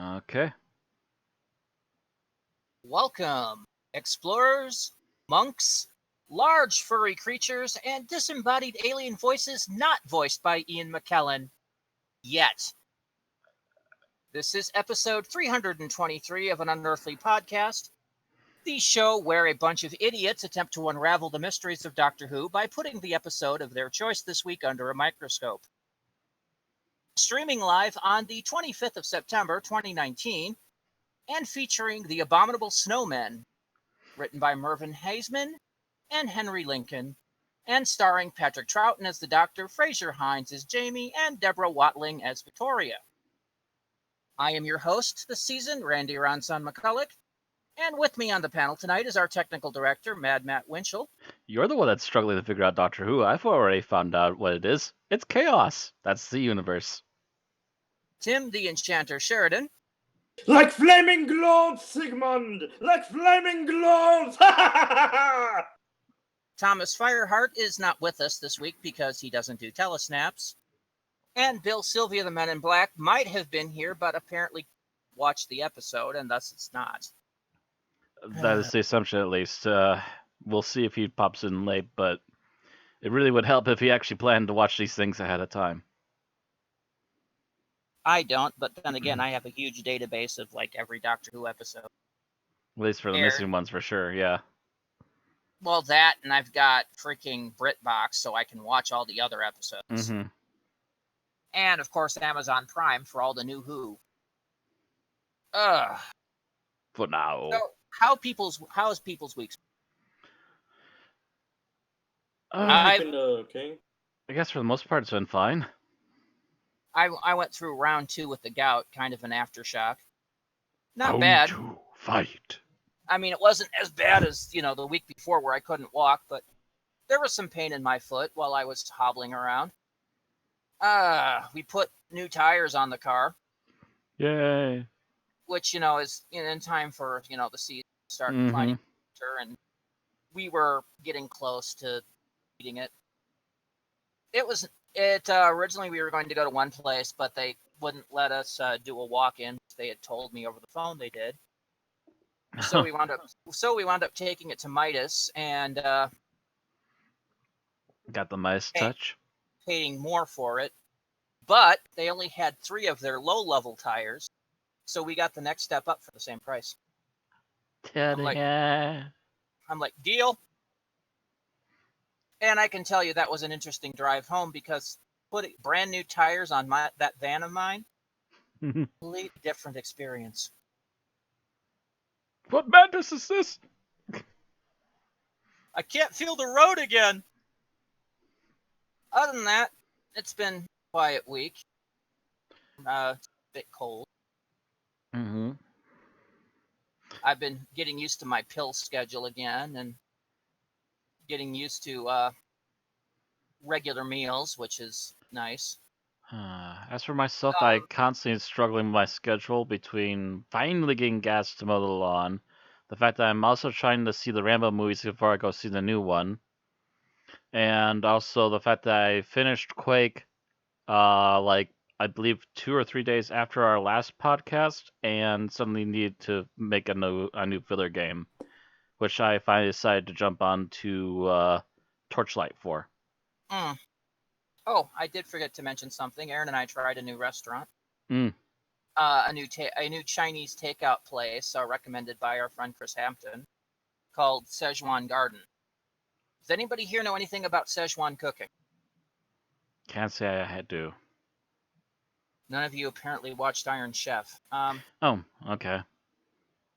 Okay. Welcome, explorers, monks, large furry creatures, and disembodied alien voices not voiced by Ian McKellen yet. This is episode 323 of an Unearthly Podcast, the show where a bunch of idiots attempt to unravel the mysteries of Doctor Who by putting the episode of their choice this week under a microscope. Streaming live on the 25th of September 2019, and featuring the Abominable Snowmen, written by Mervyn Haseman and Henry Lincoln, and starring Patrick Troughton as the Doctor, Fraser Hines as Jamie, and Deborah Watling as Victoria. I am your host this season, Randy Ronson McCulloch, and with me on the panel tonight is our technical director, Mad Matt Winchell. You're the one that's struggling to figure out Doctor Who. I've already found out what it is. It's chaos. That's the universe. Tim the Enchanter Sheridan. Like flaming globes, Sigmund! Like flaming globes! Thomas Fireheart is not with us this week because he doesn't do telesnaps. And Bill Sylvia, the Men in Black, might have been here, but apparently watched the episode, and thus it's not. That is the assumption, at least. We'll see if he pops in late, but it really would help if he actually planned to watch these things ahead of time. I don't, but then again, I have a huge database of like every Doctor Who episode. At least for the missing ones, for sure, yeah. Well, that, and I've got freaking BritBox, so I can watch all the other episodes. Mm-hmm. And, of course, Amazon Prime for all the new Who. For now. So, how is people's weeks? Okay. I guess for the most part, it's been fine. I went through round 2 with the gout, kind of an aftershock. Not Round bad. 2, fight. I mean, it wasn't as bad as, the week before where I couldn't walk, but there was some pain in my foot while I was hobbling around. We put new tires on the car. Yay. Which, is in time for, the season to start finding winter, and we were getting close to eating it. Originally we were going to go to one place, but they wouldn't let us do a walk-in. They had told me over the phone they did. So we wound up taking it to Midas and got the Midas touch. Paying more for it. But they only had 3 of their low-level tires, so we got the next step up for the same price. I'm like, deal. And I can tell you that was an interesting drive home because putting brand new tires on that van of mine, completely different experience. What madness is this? I can't feel the road again. Other than that, it's been a quiet week. It's a bit cold. Mm-hmm. I've been getting used to my pill schedule again and getting used to regular meals, which is nice. As for myself, I constantly struggling with my schedule between finally getting gas to mow the lawn, the fact that I'm also trying to see the Rambo movies before I go see the new one, and also the fact that I finished Quake, I believe 2 or 3 days after our last podcast, and suddenly needed to make a new filler game, which I finally decided to jump on to Torchlight for. Oh, I did forget to mention something. Aaron and I tried a new restaurant. A new Chinese takeout place recommended by our friend Chris Hampton called Szechuan Garden. Does anybody here know anything about Szechuan cooking? Can't say I had to. None of you apparently watched Iron Chef. Oh, okay.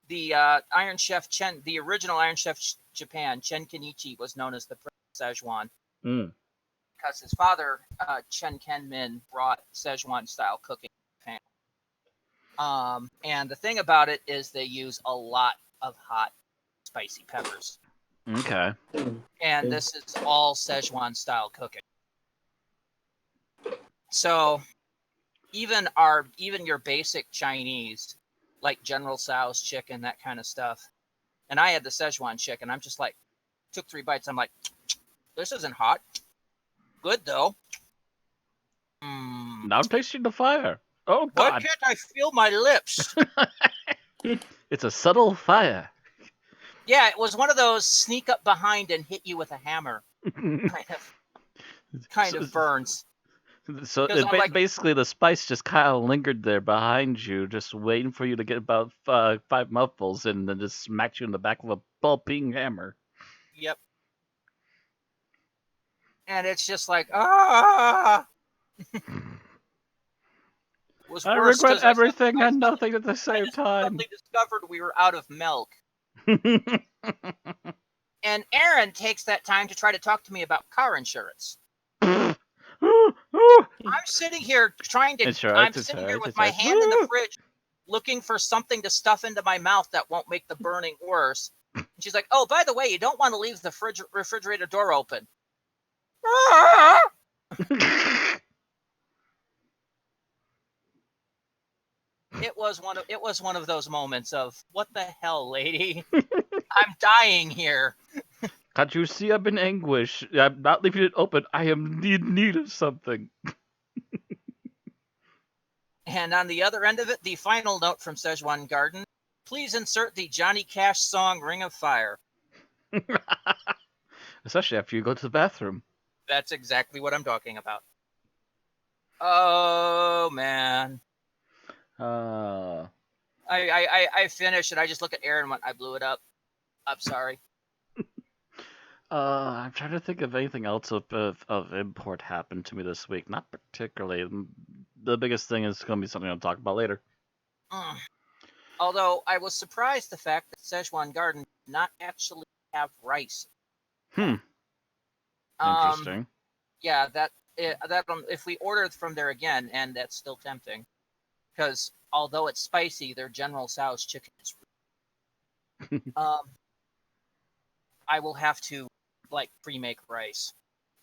The Iron Chef the original Iron Chef Japan, Chen Kenichi, was known as the Prince of Szechuan. Because his father, Chen Kenmin, brought Szechuan-style cooking to Japan. And the thing about it is they use a lot of hot, spicy peppers. Okay. And this is all Szechuan-style cooking. So, even your basic Chinese, like General Tso's chicken, that kind of stuff. And I had the Szechuan chicken. I'm just like, took 3 bites. I'm like, this isn't hot. Good though. Now tasting the fire. Oh Why God! can't I feel my lips? It's a subtle fire. Yeah, it was one of those sneak up behind and hit you with a hammer kind so, of burns. so Because I'm like, basically, the spice just kind of lingered there behind you, just waiting for you to get about 5 mouthfuls, and then just smacked you in the back with a ball-peen hammer. yep. And it's just like, ah. It was I worse regret because everything and nothing at the I same just time. suddenly discovered we were out of milk. And Aaron takes that time to try to talk to me about car insurance. I'm sitting here It's all I'm right. It's all sitting here right. with It's all my right. hand in the fridge looking for something to stuff into my mouth that won't make the burning worse. And she's like, oh, by the way, you don't want to leave the refrigerator door open. It was one of those moments of, what the hell, lady? I'm dying here. Can't you see I'm in anguish? I'm not leaving it open. I am in need of something. And on the other end of it, the final note from Szechuan Garden. Please insert the Johnny Cash song Ring of Fire. Especially after you go to the bathroom. That's exactly what I'm talking about. Oh, man. Uh, I finished and I just look at Aaron and went, I blew it up. I'm sorry. I'm trying to think of anything else of import happened to me this week. Not particularly. The biggest thing is going to be something I'll talk about later. Although I was surprised the fact that Szechuan Garden did not actually have rice. Interesting. Yeah, that if we ordered from there again, and that's still tempting, because although it's spicy, their General Tso's chicken is. I will have to pre-make rice.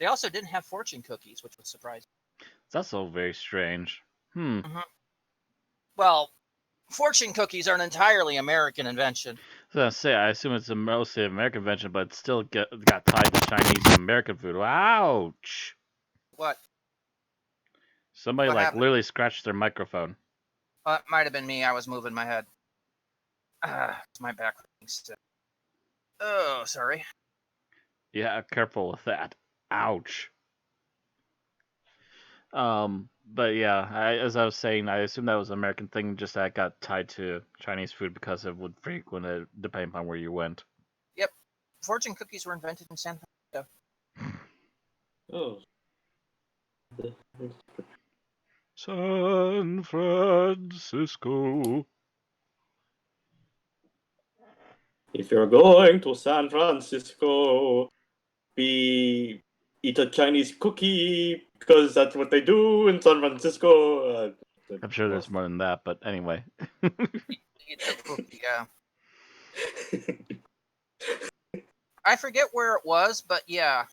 They also didn't have fortune cookies, which was surprising. That's all very strange. Well, fortune cookies are an entirely American invention. I was gonna say, I assume it's a mostly American invention, but it still got tied to Chinese and American food. Ouch! What? Somebody What happened? literally scratched their microphone. It might have been me. I was moving my head. It's my back hurting still. Oh, sorry. Yeah, careful with that. Ouch. But yeah, as I was saying, I assume that was an American thing, just that got tied to Chinese food because it would frequent it depending upon where you went. Yep. Fortune cookies were invented in San Francisco. Oh. San Francisco. If you're going to San Francisco, eat a Chinese cookie because that's what they do in San Francisco. I'm sure there's more than that, but anyway. Eat the cookie, yeah. I forget where it was, but yeah.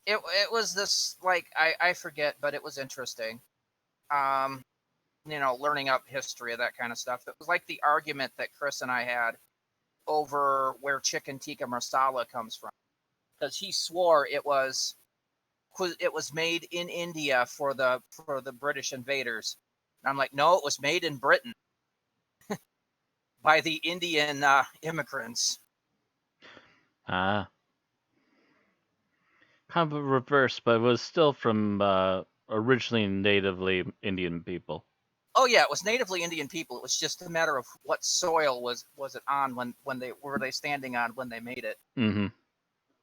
It was this I forget, but it was interesting. Learning up history of that kind of stuff. It was like the argument that Chris and I had over where chicken tikka masala comes from, because he swore it was made in India for the British invaders. And I'm like, no, it was made in Britain by the Indian immigrants. Kind of a reverse, but it was still from originally natively Indian people. Oh yeah, it was natively Indian people. It was just a matter of what soil was it on when they were they standing on when they made it. Mm-hmm.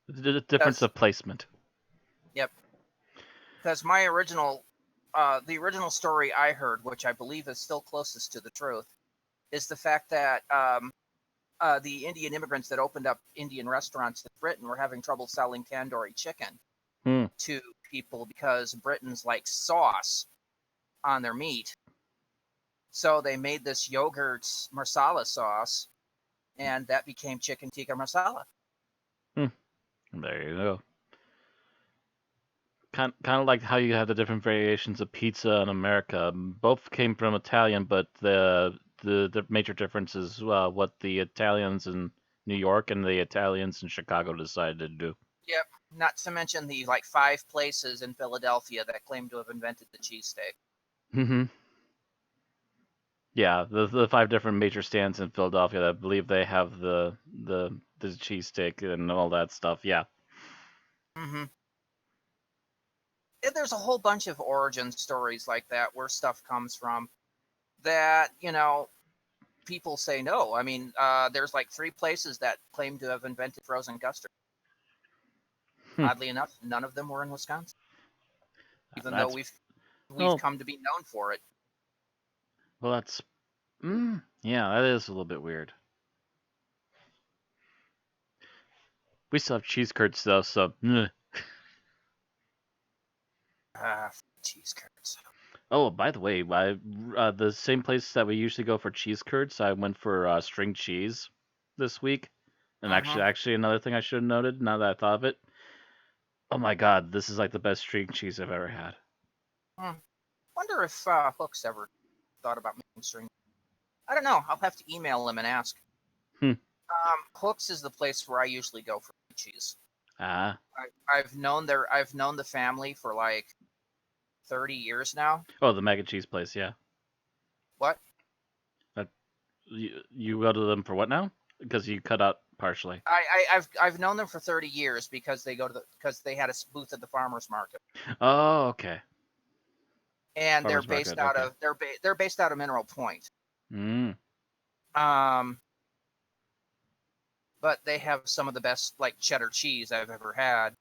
The difference of placement. Yep. Because my original, the original story I heard, which I believe is still closest to the truth, is the fact that the Indian immigrants that opened up Indian restaurants in Britain were having trouble selling tandoori chicken to people because Britons like sauce on their meat. So they made this yogurt marsala sauce, and that became chicken tikka masala. There you go. Kind of like how you have the different variations of pizza in America. Both came from Italian, but the major difference is what the Italians in New York and the Italians in Chicago decided to do. Yep. Not to mention the 5 places in Philadelphia that claim to have invented the cheesesteak. Mm-hmm. Yeah, the 5 different major stands in Philadelphia that believe they have the cheesesteak and all that stuff. Yeah. Mm-hmm. And there's a whole bunch of origin stories like that where stuff comes from that, people say no. I mean, there's 3 places that claim to have invented frozen custard. Hmm. Oddly enough, none of them were in Wisconsin, even though That's we've well, come to be known for it. that's yeah, that is a little bit weird. We still have cheese curds though, so. Cheese curds. Oh, by the way, the same place that we usually go for cheese curds, I went for string cheese this week. And actually, another thing I should have noted now that I thought of it. Oh my God, this is like the best string cheese I've ever had. Wonder if Hook's ever thought about making string. I don't know. I'll have to email him and ask. Hmm. Hook's is the place where I usually go for cheese. Ah. I've known the family for 30 years now. Oh, the mac and cheese place, yeah. What? You go to them for what now? Because you cut out partially. I've known them for 30 years because they had a booth at the farmers market. Oh, okay. And Farmers they're based market, out okay. of they're based out of Mineral Point. Mm. But they have some of the best cheddar cheese I've ever had,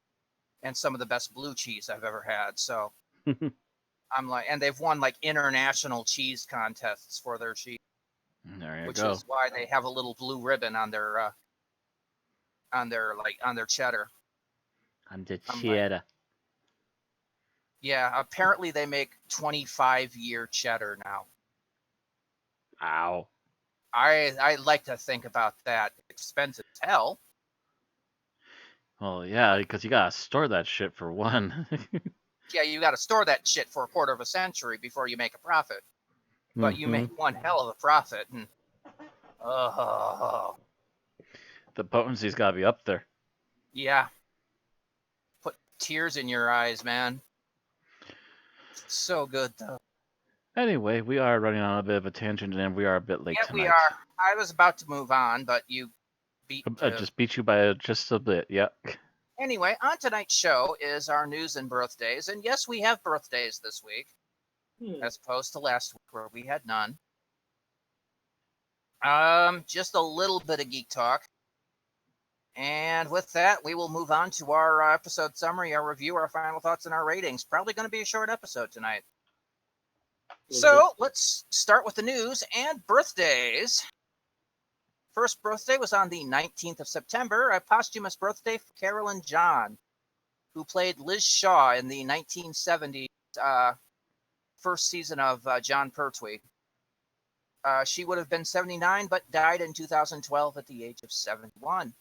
and some of the best blue cheese I've ever had. So and they've won international cheese contests for their cheese. There you which go. is why they have a little blue ribbon on their cheddar. On the cheddar. Yeah, apparently they make 25-year cheddar now. Ow. I like to think about that. Expensive as hell. Well, yeah, because you gotta store that shit for one. Yeah, you got to store that shit for a quarter of a century before you make a profit. But you make one hell of a profit, and the potency's gotta be up there. Yeah. Put tears in your eyes, man. So good, though. Anyway, we are running on a bit of a tangent, and we are a bit late tonight. Yeah, we are. I was about to move on, but you just beat you by just a bit, yeah. Anyway, on tonight's show is our news and birthdays, and yes, we have birthdays this week, as opposed to last week where we had none. Just a little bit of geek talk. And with that, we will move on to our episode summary, our review, our final thoughts, and our ratings. Probably going to be a short episode tonight. So let's start with the news and birthdays. First birthday was on the 19th of September, a posthumous birthday for Carolyn John, who played Liz Shaw in the 1970s first season of John Pertwee. She would have been 79, but died in 2012 at the age of 71.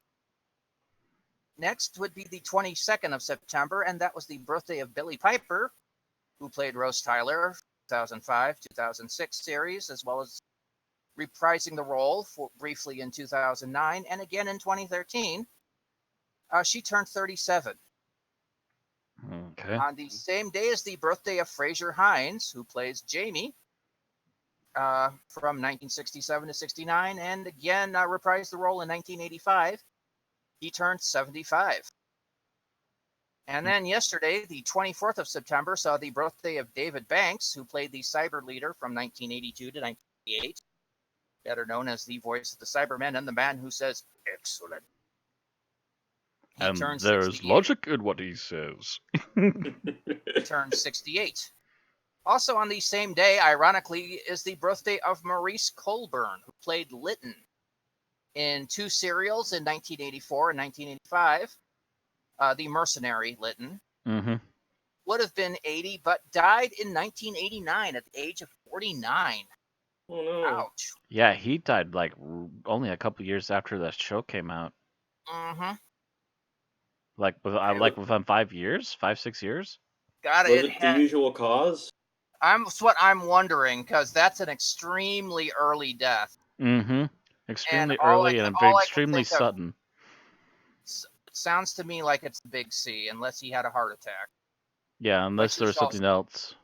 Next would be the 22nd of September, and that was the birthday of Billie Piper, who played Rose Tyler, 2005-2006 series, as well as reprising the role briefly in 2009 and again in 2013. She turned 37. Okay. On the same day as the birthday of Fraser Hines, who plays Jamie, from 1967 to 69, and again reprised the role in 1985. He turned 75. And then yesterday, the 24th of September, saw the birthday of David Banks, who played the Cyber Leader from 1982 to 1988, better known as the voice of the Cybermen and the man who says, "Excellent." And there's 68. logic in what he says. He turned 68. Also on the same day, ironically, is the birthday of Maurice Colburn, who played Lytton in 2 serials in 1984 and 1985. The mercenary Lytton. Mm-hmm. Would have been 80, but died in 1989 at the age of 49. Oh no! Ouch. Yeah, he died only a couple years after the show came out. Mm-hmm. Within 5 years, 5-6 years. Got Was it the usual cause? That's what I'm wondering, because that's an extremely early death. Mm-hmm. Extremely And all early I and can extremely think of- sudden. sounds to me like it's the big C, unless he had a heart attack. Yeah, unless Which there is was something else.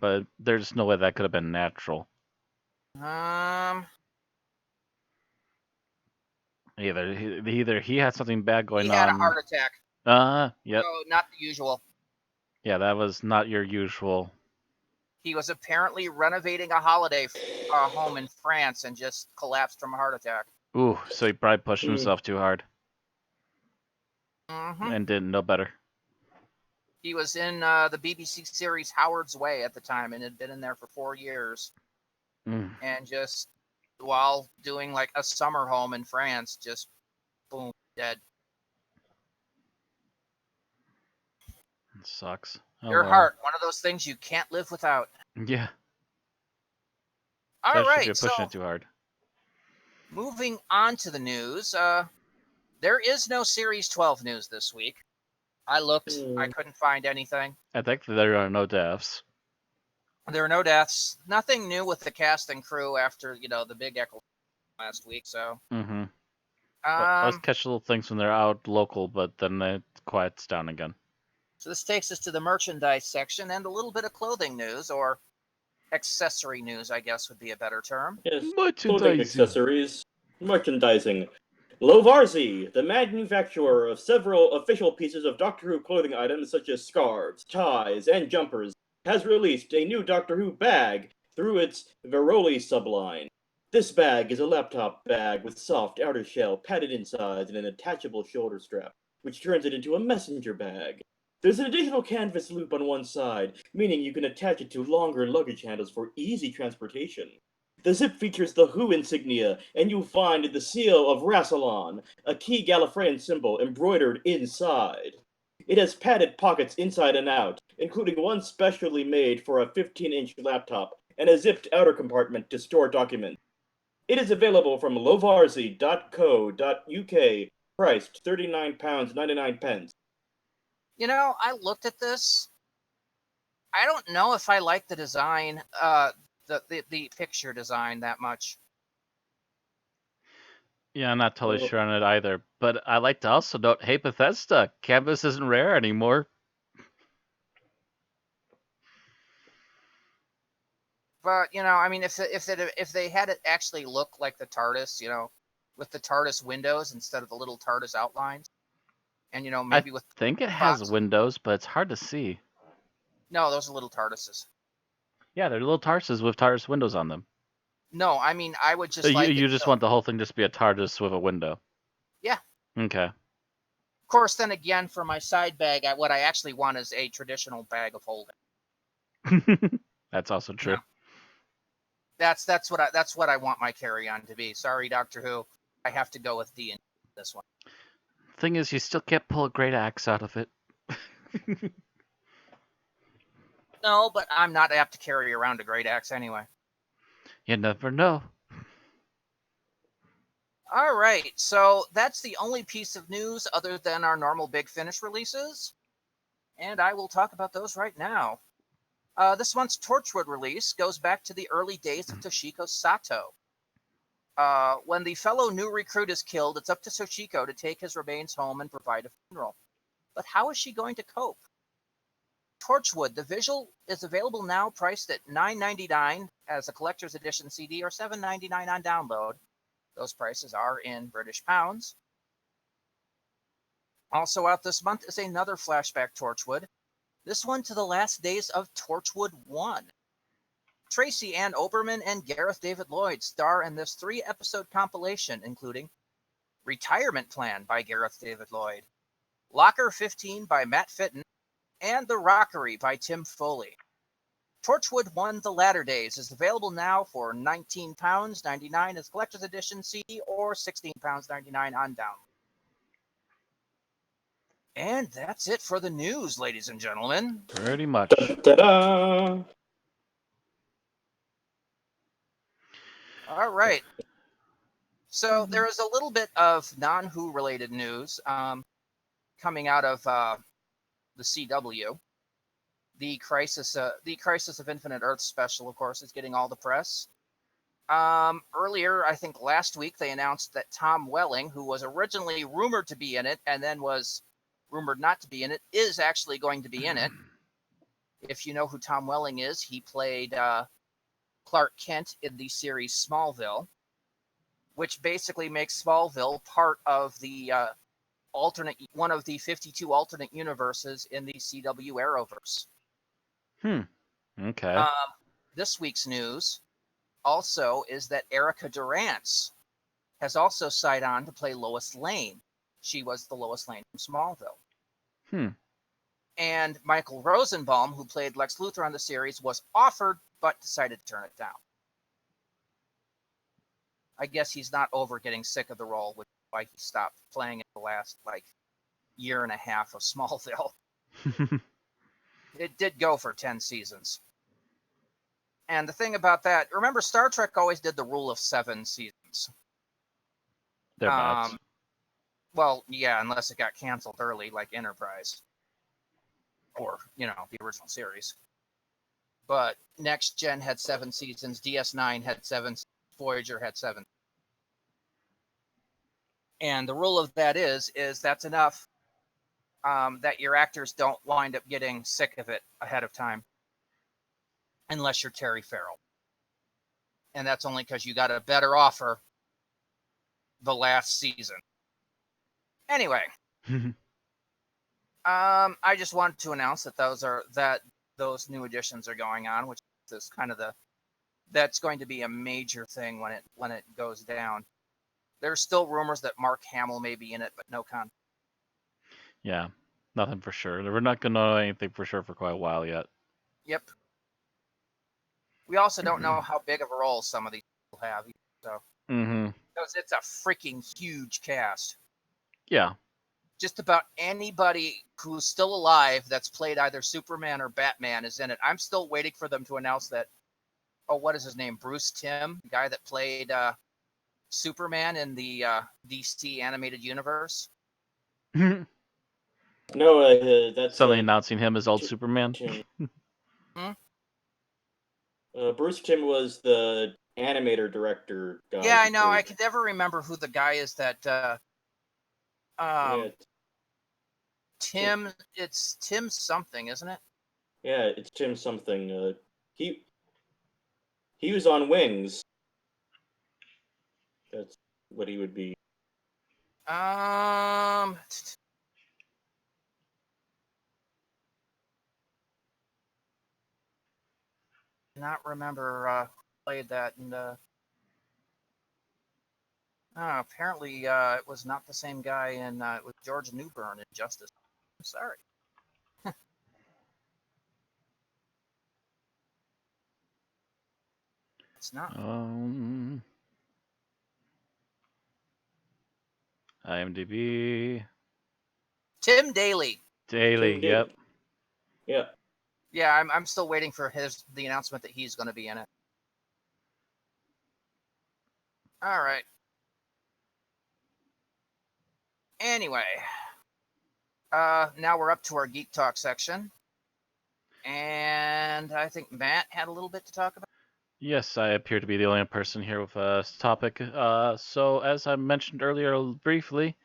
But there's no way that could have been natural. Either he had something bad going He had a on. heart attack. Yep. No, not the usual. Yeah, that was not your usual. He was apparently renovating a holiday home in France and just collapsed from a heart attack. Ooh, so he probably pushed himself too hard Mm-hmm. and didn't know better. He was in the BBC series Howard's Way at the time and had been in there for 4 years. And just while doing like a summer home in France, just boom, dead. It sucks. Oh, Your well. heart, one of those things you can't live without. Yeah. All Especially if right, you're pushing it too hard. Moving on to the news, there is no Series 12 news this week. I looked, I couldn't find anything. I think there are no deaths. There are no deaths. Nothing new with the cast and crew after, the big echo last week, so. Mm-hmm. Let's catch little things when they're out local, but then it quiets down again. So this takes us to the merchandise section and a little bit of clothing news, or accessory news, I guess would be a better term. Yes, clothing accessories. Merchandising. Lovarzi, the manufacturer of several official pieces of Doctor Who clothing items such as scarves, ties, and jumpers, has released a new Doctor Who bag through its Veroli subline. This bag is a laptop bag with soft outer shell, padded insides, and an attachable shoulder strap, which turns it into a messenger bag. There's an additional canvas loop on one side, meaning you can attach it to longer luggage handles for easy transportation. The zip features the Who insignia, and you'll find the seal of Rassilon, a key Gallifreyan symbol embroidered inside. It has padded pockets inside and out, including one specially made for a 15-inch laptop and a zipped outer compartment to store documents. It is available from lovarzi.co.uk, priced £39.99. I looked at this. I don't know if I like the design, the picture design that much. Yeah, I'm not totally sure on it either. But I like to also note, hey Bethesda, canvas isn't rare anymore. But if they had it actually look like the TARDIS, with the TARDIS windows instead of the little TARDIS outlines, and maybe I think it has windows, but it's hard to see. No, those are little TARDISes. Yeah, they're little TARDISes with TARDIS windows on them. No, I mean I would just you just want the whole thing just to be a TARDIS with a window. Yeah. Okay. Of course, then again, for my side bag, what I actually want is a traditional bag of holding. That's also true. That's what I want my carry-on to be. Sorry, Doctor Who, I have to go with D in this one. Thing is, you still can't pull a great axe out of it. No, but I'm not apt to carry around a great axe anyway. You never know. All right, so that's the only piece of news other than our normal Big Finish releases, and I will talk about those right now. This month's Torchwood release goes back to the early days of Toshiko Sato. When the fellow new recruit is killed, it's up to Toshiko to take his remains home and provide a funeral. But how is she going to cope? Torchwood, the visual, is available now, priced at $9.99 as a collector's edition CD or $7.99 on download. Those prices are in British pounds. Also out this month is another flashback Torchwood, this one to the last days of Torchwood 1. Tracy Ann Oberman and Gareth David Lloyd star in this 3-episode compilation, including Retirement Plan by Gareth David Lloyd, Locker 15 by Matt Fitton, and The Rockery by Tim Foley. Torchwood 1 The Latter Days is available now for £19.99 as collector's edition CD or £16.99 on download. And that's it for the news, ladies and gentlemen. Pretty much. Ta-da! All right. So there is a little bit of non-Who related news coming out of the CW. The Crisis of Infinite Earth special, of course, is getting all the press. Earlier, I think last week, they announced that Tom Welling, who was originally rumored to be in it and then was rumored not to be in it, is actually going to be in it. If you know who Tom Welling is, he played Clark Kent in the series Smallville, which basically makes Smallville part of the one of the 52 alternate universes in the CW Arrowverse. Okay. This week's news also is that Erica Durance has also signed on to play Lois Lane. She was the Lois Lane from Smallville. And Michael Rosenbaum, who played Lex Luthor on the series, was offered but decided to turn it down. I guess he's not over getting sick of the role, which is why he stopped playing it the last year and a half of Smallville. It did go for 10 seasons. And the thing about that, remember, Star Trek always did the rule of 7 seasons. Thereabouts. Well, yeah, unless it got canceled early, like Enterprise. Or, the original series. But Next Gen had 7 seasons, DS9 had 7, Voyager had 7. And the rule of that is that's enough that your actors don't wind up getting sick of it ahead of time. Unless you're Terry Farrell. And that's only because you got a better offer the last season. Anyway, I just wanted to announce that those new additions are going on, which is kind of that's going to be a major thing when it goes down. There's still rumors that Mark Hamill may be in it, but no con. Yeah, nothing for sure. We're not gonna know anything for sure for quite a while yet. Yep. We also don't know how big of a role some of these people have, so because it's a freaking huge cast. Yeah. Just about anybody who's still alive that's played either Superman or Batman is in it. I'm still waiting for them to announce that. Oh, what is his name? Bruce Timm, the guy that played Superman in the DC animated universe. No, that's suddenly announcing him as old Superman. Bruce Timm was the animator director guy. Yeah, I know. I could never remember who the guy is that. Tim. It's Tim something, isn't it? Yeah, it's Tim something. He was on Wings. That's what he would be. Not remember played that, and apparently it was not the same guy, and it was George Newbern in Justice. I'm sorry. It's not. IMDb. Tim Daly. Yep. Yeah. Yeah, I'm still waiting for the announcement that he's going to be in it. All right. Anyway, now we're up to our Geek Talk section. And I think Matt had a little bit to talk about. Yes, I appear to be the only person here with a topic. So, as I mentioned earlier briefly,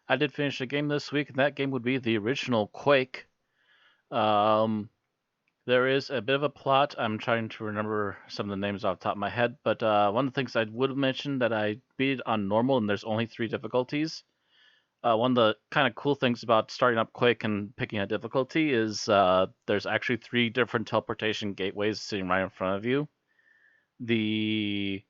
I did finish a game this week, and that game would be the original Quake. There is a bit of a plot. I'm trying to remember some of the names off the top of my head, but one of the things I would mention that I beat on normal, and there's only 3 difficulties. One of the kind of cool things about starting up Quake and picking a difficulty is there's actually 3 different teleportation gateways sitting right in front of you. The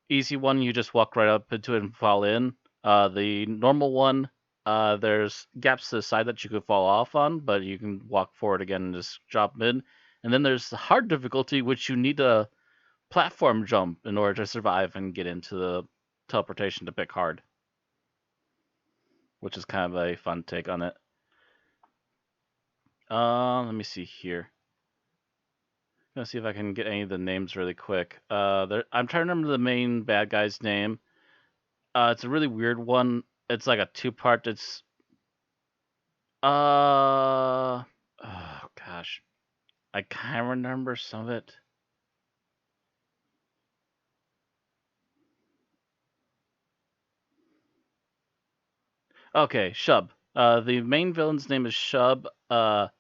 easy one, you just walk right up into it and fall in. The normal one, there's gaps to the side that you could fall off on, but you can walk forward again and just drop in. And then there's the hard difficulty, which you need a platform jump in order to survive and get into the teleportation to pick hard, which is kind of a fun take on it. Let me see here. I'm gonna see if I can get any of the names really quick. I'm trying to remember the main bad guy's name. It's a really weird one. It's like a 2-part. It's oh gosh, I kind of remember some of it. Okay, Shub. The main villain's name is Shub. I'm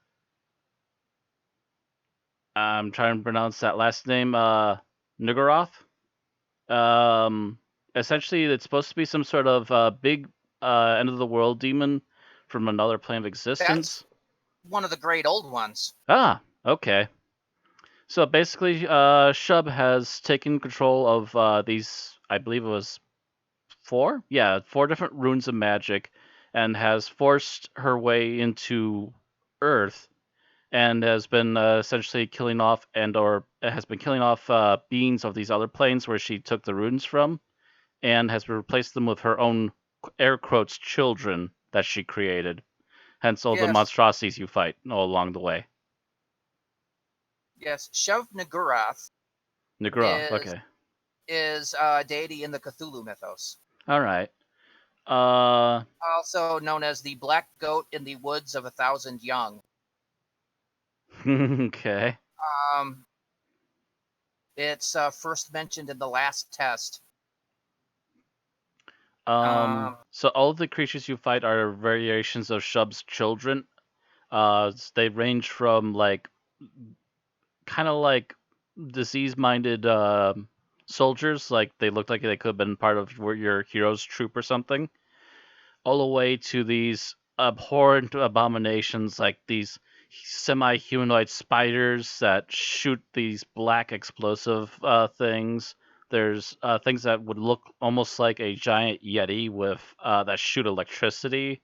trying to pronounce that last name. Nugoroth. Um, Essentially, it's supposed to be some sort of big end of the world demon from another plane of That's existence. one of the great old ones. Ah, okay. So basically, Shub has taken control of these. I believe it was four. Yeah, four different runes of magic, and has forced her way into Earth, and has been essentially killing off or has been killing off beings of these other planes where she took the runes from, and has replaced them with her own air quotes children that she created. Hence all the Yes, monstrosities you fight all along the way. yes. Shev Nagurath Nagroth, is okay. a deity in the Cthulhu mythos, All right. Uh, also known as the black goat in the woods of 1,000 young. okay. Um, it's first mentioned in the last test. So all of the creatures you fight are variations of Shub's children. They range from like kind of like disease-minded soldiers, like they look like they could have been part of your hero's troop or something, all the way to these abhorrent abominations like these semi-humanoid spiders that shoot these black explosive things. There's things that would look almost like a giant yeti with that shoot electricity.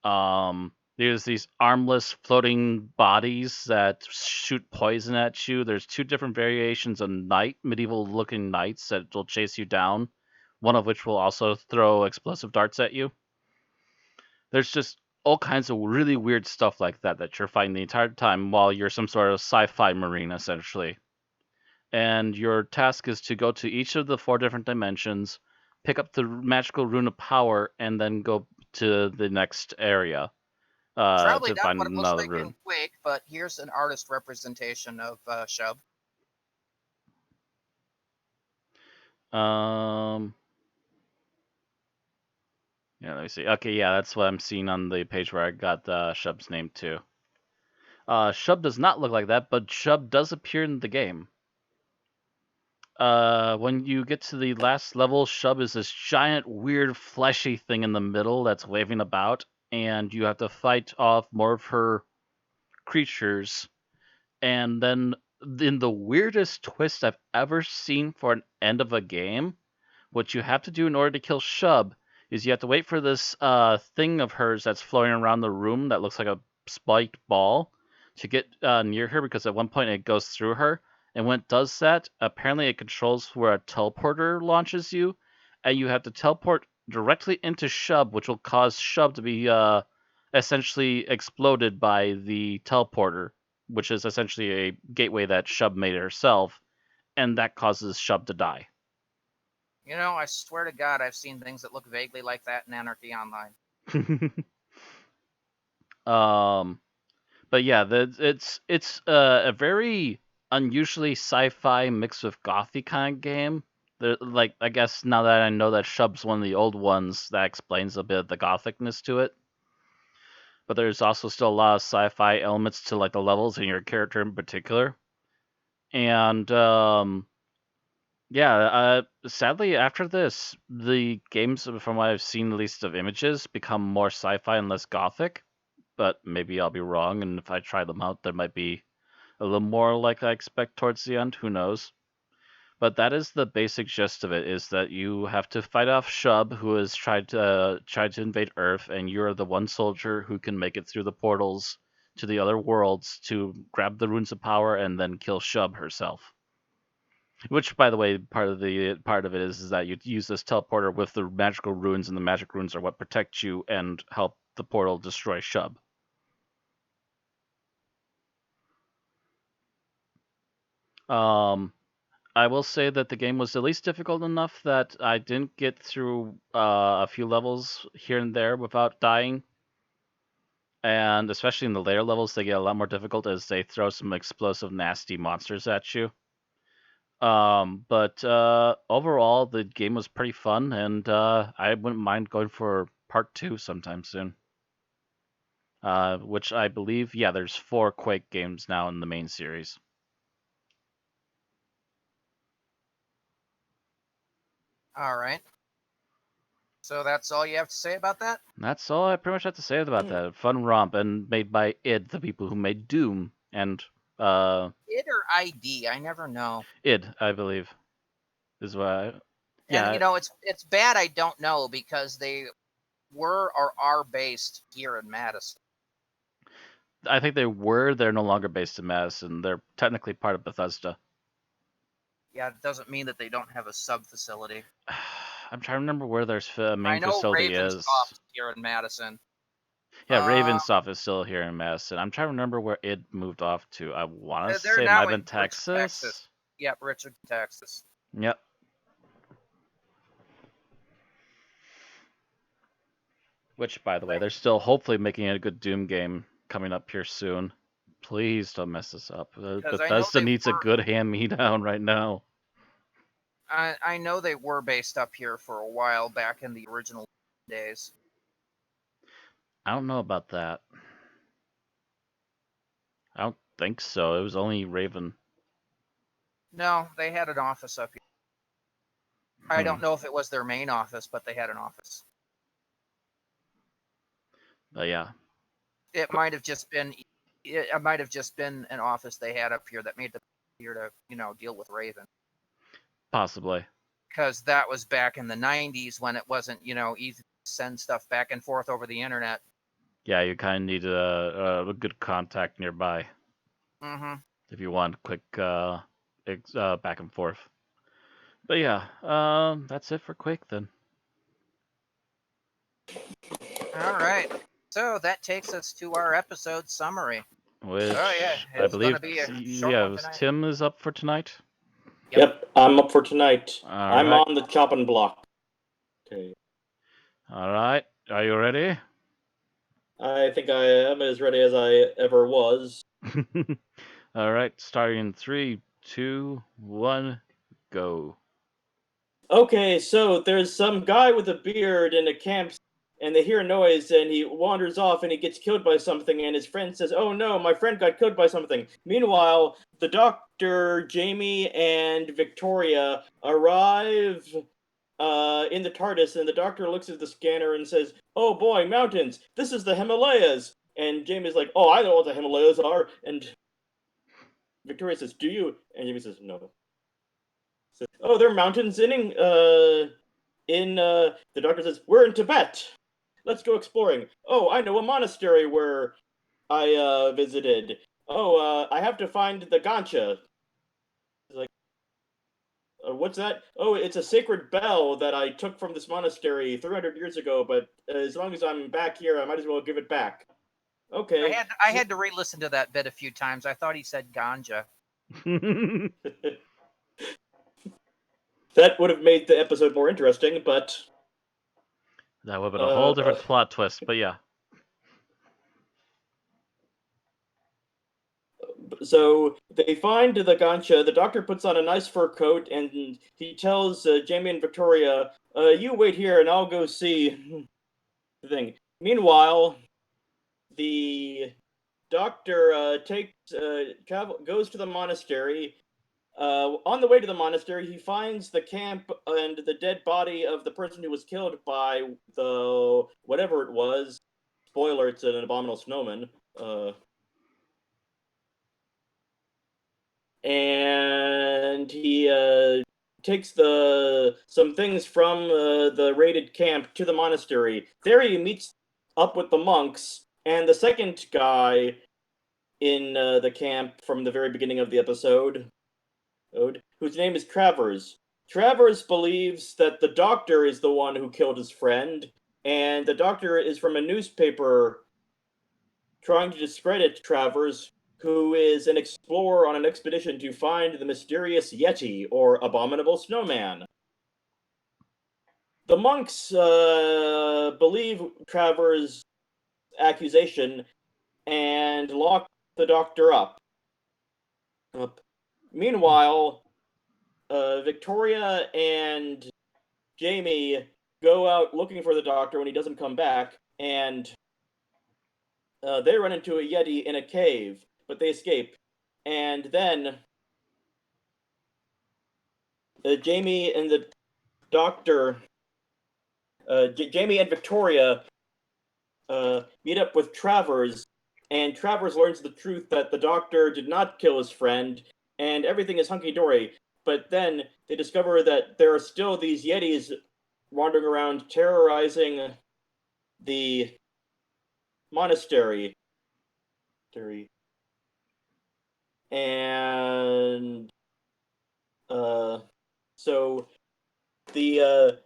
There's these armless floating bodies that shoot poison at you. There's two different variations of medieval-looking knights that will chase you down. One of which will also throw explosive darts at you. There's just all kinds of really weird stuff like that you're fighting the entire time while you're some sort of sci-fi marine, essentially. And your task is to go to each of the four different dimensions, pick up the magical rune of power, and then go to the next area Probably to not find what it looks another like in rune. Quake, but here's an artist representation of Shub. Um, yeah, let me see. Okay, yeah, that's what I'm seeing on the page where I got Shub's name too. Shub does not look like that, but Shub does appear in the game. When you get to the last level, Shub is this giant, weird, fleshy thing in the middle that's waving about, and you have to fight off more of her creatures. And then, in the weirdest twist I've ever seen for an end of a game, what you have to do in order to kill Shub is you have to wait for this thing of hers that's floating around the room that looks like a spiked ball to get near her, because at one point it goes through her. And when it does that, apparently it controls where a teleporter launches you, and you have to teleport directly into Shub, which will cause Shub to be essentially exploded by the teleporter, which is essentially a gateway that Shub made herself, and that causes Shub to die. You know, I swear to God, I've seen things that look vaguely like that in Anarchy Online. um, but yeah, it's a very unusually sci-fi mixed with gothy kind of game. Like, I guess now that I know that Shub's one of the old ones, that explains a bit of the gothicness to it. But there's also still a lot of sci-fi elements to like the levels and your character in particular. And yeah, sadly after this, the games, from what I've seen, at least of images, become more sci-fi and less gothic. But maybe I'll be wrong, and if I try them out, there might be a little more like I expect towards the end. Who knows? But that is the basic gist of it: is that you have to fight off Shub, who has tried to invade Earth, and you're the one soldier who can make it through the portals to the other worlds to grab the runes of power and then kill Shub herself. Which, by the way, part of it is that you use this teleporter with the magical runes, and the magic runes are what protect you and help the portal destroy Shub. Um, I will say that the game was at least difficult enough that I didn't get through a few levels here and there without dying. And especially in the later levels, they get a lot more difficult as they throw some explosive, nasty monsters at you. But overall, the game was pretty fun, and I wouldn't mind going for part 2 sometime soon. Which I believe, there's 4 Quake games now in the main series. All right. So that's all you have to say about that? That's all I pretty much have to say about that. Fun romp, and made by id, the people who made Doom, and id or ID? I never know. id, I believe, is why. And it's bad I don't know, because they were or are based here in Madison. I think they're no longer based in Madison. They're technically part of Bethesda. Yeah, it doesn't mean that they don't have a sub facility. I'm trying to remember where their main I know facility Raven's is. here in Madison. Yeah, Ravensoft is still here in Madison. I'm trying to remember where it moved off to. I want to say it might have been Texas. Yep, Richard, Texas. Yep. Which, by the way, they're still hopefully making a good Doom game coming up here soon. Please don't mess this up. Bethesda needs a good hand-me-down right now. I know they were based up here for a while back in the original days. I don't know about that. I don't think so. It was only Raven. No, they had an office up here. I don't know if it was their main office, but they had an office. But yeah. It might have just been an office they had up here that made them easier to, deal with Raven. Possibly. Because that was back in the 90s when it wasn't, easy to send stuff back and forth over the internet. Yeah, you kind of need a good contact nearby. Mm-hmm. If you want quick back and forth. But yeah, that's it for Quake then. All right. So that takes us to our episode summary. Which I believe Tim is up for tonight. Yep, I'm up for tonight. I'm right. on the chopping block. Okay. All right. Are you ready? I think I am as ready as I ever was. All right. Starting in 3, 2, 1, go. Okay, so there's some guy with a beard in a camp, and they hear a noise, and he wanders off, and he gets killed by something, and his friend says, "Oh no, my friend got killed by something." Meanwhile, the doctor, Jamie, and Victoria arrive in the TARDIS, and the doctor looks at the scanner and says, "Oh boy, mountains! This is the Himalayas!" And Jamie's like, "Oh, I know what the Himalayas are." And Victoria says, "Do you?" And Jamie says, "No." Says, "Oh, there are mountains the doctor says, "We're in Tibet. Let's go exploring." "Oh, I know a monastery where I visited. Oh, I have to find the Gancha." It's like, what's that? "Oh, it's a sacred bell that I took from this monastery 300 years ago, but as long as I'm back here, I might as well give it back." Okay. I had to re-listen to that bit a few times. I thought he said ganja. That would have made the episode more interesting, but that would have been a whole different plot twist, but yeah. So they find the Gancha. The doctor puts on a nice fur coat, and he tells Jamie and Victoria, "You wait here, and I'll go see the thing." Meanwhile, the doctor goes to the monastery. On the way to the monastery, he finds the camp and the dead body of the person who was killed by the whatever it was. Spoiler: it's an abominable snowman. And he takes some things from the raided camp to the monastery. There he meets up with the monks and the second guy in the camp from the very beginning of the episode, whose name is Travers. Travers believes that the doctor is the one who killed his friend, and the doctor is from a newspaper trying to discredit Travers, who is an explorer on an expedition to find the mysterious Yeti, or Abominable Snowman. The monks believe Travers' accusation and lock the doctor up. Meanwhile, Victoria and Jamie go out looking for the Doctor when he doesn't come back, and they run into a Yeti in a cave, but they escape. And then Jamie and the Doctor, Jamie and Victoria meet up with Travers, and Travers learns the truth that the Doctor did not kill his friend, and everything is hunky-dory. But then they discover that there are still these Yetis wandering around terrorizing the monastery. And so the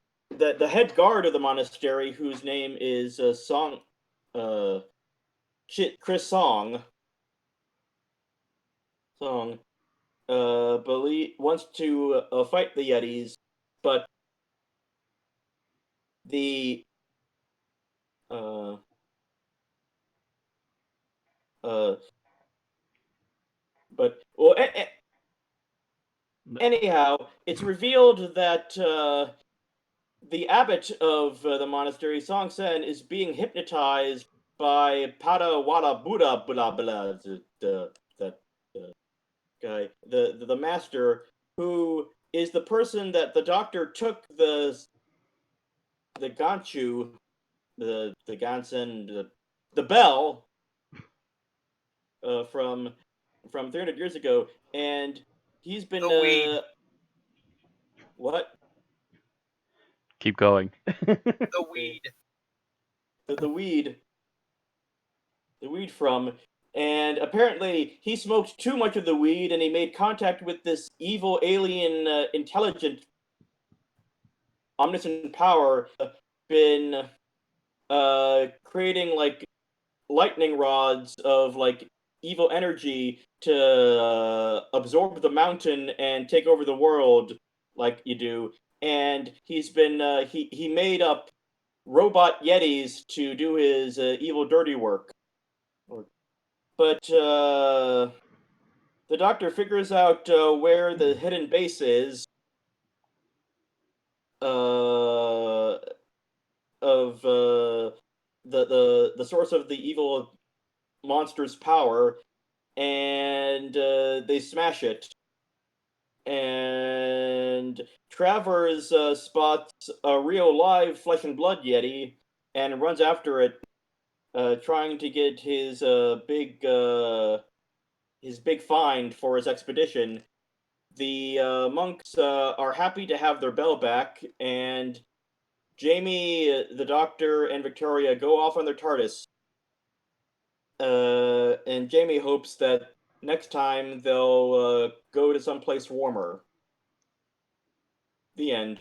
head guard of the monastery, whose name is Chris Song, wants to fight the Yetis, but the uh, uh, but well, anyhow, it's revealed that the abbot of the monastery, Song Sen, is being hypnotized by Pada Wada Buddha Blah Blah, that guy, the master, who is the person that the Doctor took the Ganchu, the Gansen, the bell from 300 years ago, and he's been The weed. What? Keep going. The weed. The weed. The weed from, and apparently he smoked too much of the weed, and he made contact with this evil alien intelligent omniscient power, been creating like lightning rods of like evil energy to absorb the mountain and take over the world like you do. And he's been he made up robot yetis to do his evil dirty work. But the Doctor figures out where the hidden base is of the source of the evil monster's power, and they smash it. And Travers spots a real live flesh and blood Yeti and runs after it, trying to get his big find for his expedition. The monks are happy to have their bell back, and Jamie, the Doctor, and Victoria go off on their TARDIS. And Jamie hopes that next time they'll go to someplace warmer. The end.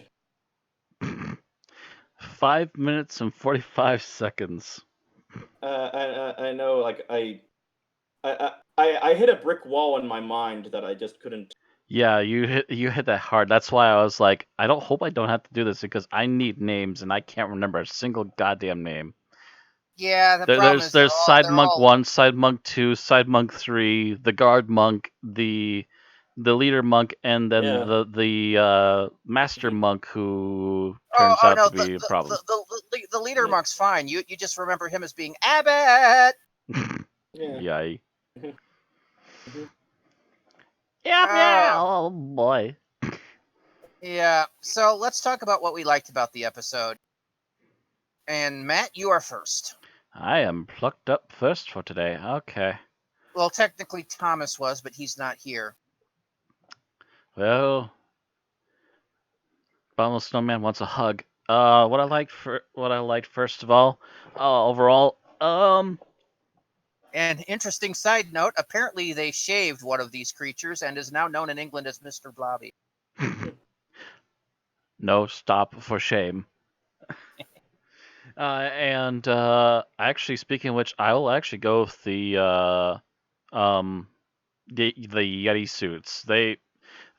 5 minutes and 45 seconds. I know, like I hit a brick wall in my mind that I just couldn't. Yeah, you hit that hard. That's why I was like, I don't hope I don't have to do this because I need names and I can't remember a single goddamn name. Yeah, the problem is There's side they're monk all 1, side monk 2, side monk 3, the guard monk, the leader monk, and then Yeah. the master monk who oh, turns out no, to be a problem. the leader Yeah. monk's fine. You just remember him as being Abbott. Yeah. Yay. Mhm. Mhm. Yeah, Oh. oh boy. Yeah, so let's talk about what we liked about the episode. And Matt, you are first. I am plucked up first for today. Okay. Well, technically Thomas was, but he's not here. Well, Abominable Snowman wants a hug. What I liked first of all, overall, And interesting side note, apparently they shaved one of these creatures and is now known in England as Mr. Blobby. no stop for shame. And actually, speaking of which, I will actually go with the Yeti suits.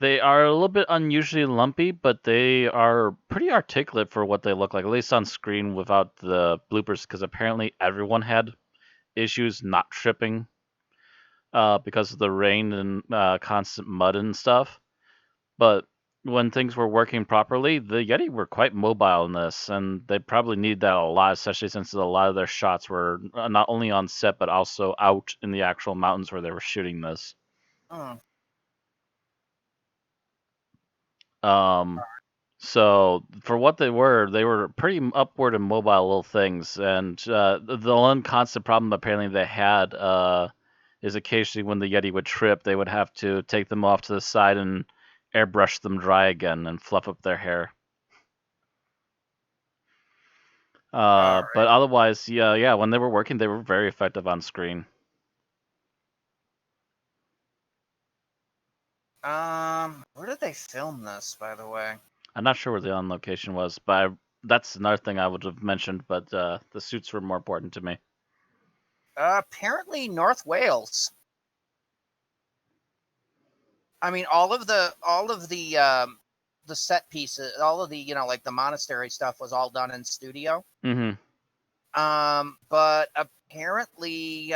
They are a little bit unusually lumpy, but they are pretty articulate for what they look like, at least on screen without the bloopers, because apparently everyone had issues not tripping because of the rain and constant mud and stuff. But when things were working properly, the Yeti were quite mobile in this, and they probably need that a lot, especially since a lot of their shots were not only on set but also out in the actual mountains where they were shooting this. Hmm. So for what they were pretty upward and mobile little things, and the one constant problem apparently they had is occasionally when the Yeti would trip, they would have to take them off to the side and airbrush them dry again and fluff up their hair. But otherwise, yeah, when they were working, they were very effective on screen. Where did they film this, by the way? I'm not sure where the on location was, but that's another thing I would have mentioned. But the suits were more important to me. Apparently North Wales. I mean, all of the set pieces, all of the like the monastery stuff was all done in studio. Mm-hmm. But apparently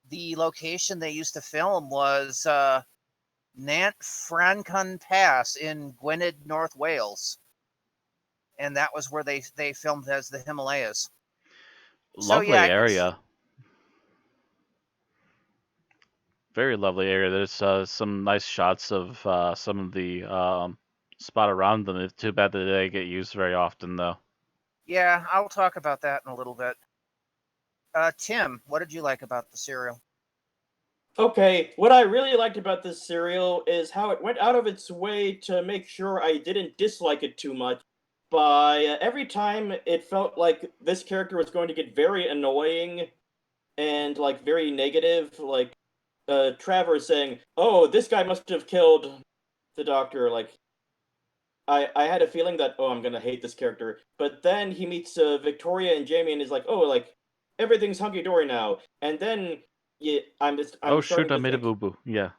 the location they used to film was Nant Francon Pass in Gwynedd, North Wales, and that was where they filmed as the Himalayas. Lovely area. Very lovely area. There's some nice shots of some of the spot around them. It's too bad that they get used very often, though. Yeah, I'll talk about that in a little bit. Tim, what did you like about the serial? Okay, what I really liked about this serial is how it went out of its way to make sure I didn't dislike it too much. By every time it felt like this character was going to get very annoying and like very negative, like Travers saying, "Oh, this guy must have killed the doctor." Like, I had a feeling that, oh, I'm gonna hate this character. But then he meets Victoria and Jamie and is like, oh, like everything's hunky dory now. And then yeah, I'm Oh, starting shoot, I to made a think, boo-boo. Yeah.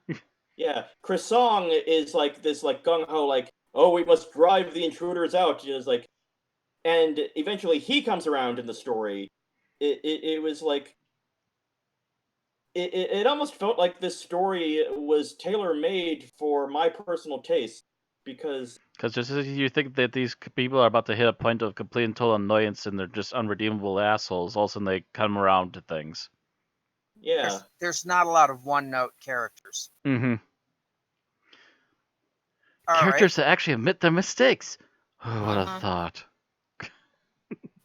yeah, Croissant is like this like gung ho like, oh, we must drive the intruders out. It's like, and eventually he comes around in the story. It was like it almost felt like this story was tailor made for my personal taste because Because just as you think that these people are about to hit a point of complete and total annoyance and they're just unredeemable assholes, all of a sudden they come around to things. yeah. There's not a lot of one-note characters. Mm-hmm. All Characters right. that actually admit their mistakes. Oh, what a Mhm. thought.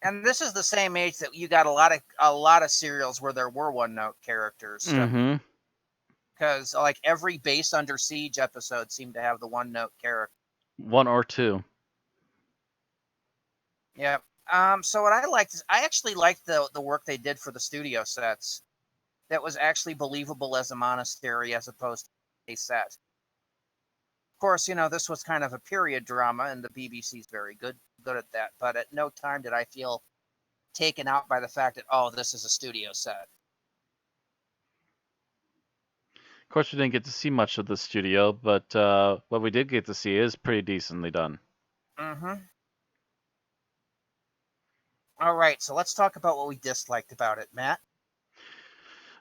And this is the same age that you got a lot of serials where there were one-note characters. Mm-hmm. Because like every Base Under Siege episode seemed to have the one-note character. One or two. Yeah. So what I liked is I actually liked the work they did for the studio sets. That was actually believable as a monastery as opposed to a set. Of course, this was kind of a period drama, and the BBC's very good at that. But at no time did I feel taken out by the fact that, oh, this is a studio set. Of course, we didn't get to see much of the studio, but what we did get to see is pretty decently done. Mm-hmm. All right, so let's talk about what we disliked about it, Matt.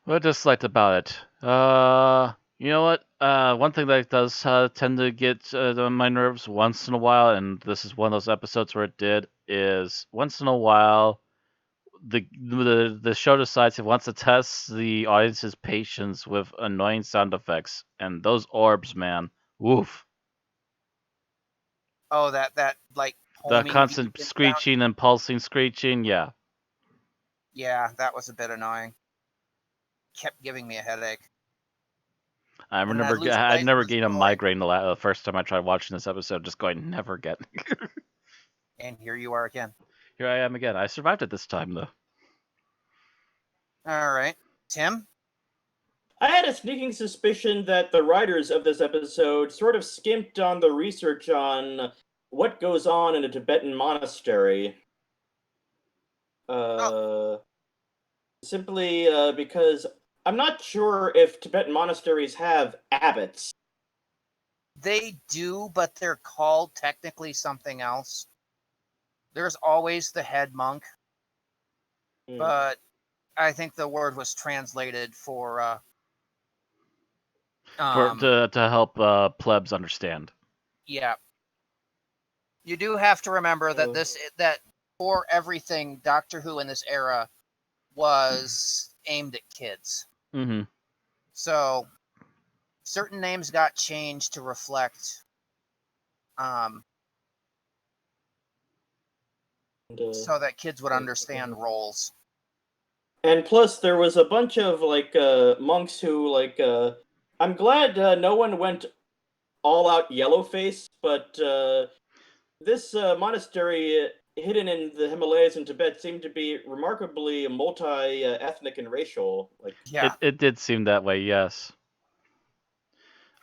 What I disliked about it? You know what? One thing that does tend to get on my nerves once in a while, and this is one of those episodes where it did, is once in a while the show decides it wants to test the audience's patience with annoying sound effects, and those orbs, man, woof. Oh, that like The homing constant beacon sound? screeching and pulsing screeching, yeah. Yeah, that was a bit annoying. Kept giving me a headache. I And I'd remember lose I sight never of the gained a story. migraine the first time I tried watching this episode, just going, never get. And here you are again. Here I am again. I survived it this time, though. All right. Tim? I had a sneaking suspicion that the writers of this episode sort of skimped on the research on what goes on in a Tibetan monastery. Simply because I'm not sure if Tibetan monasteries have abbots. They do, but they're called technically something else. There's always the head monk, but I think the word was translated for to help plebs understand. Yeah. You do have to remember that that for everything, Doctor Who in this era was aimed at kids. Mm-hmm. So certain names got changed to reflect so that kids would understand roles. And plus, there was a bunch of monks who I'm glad no one went all out yellow face, but this monastery hidden in the Himalayas in Tibet seemed to be remarkably multi-ethnic and racial. Yeah. It did seem that way, yes.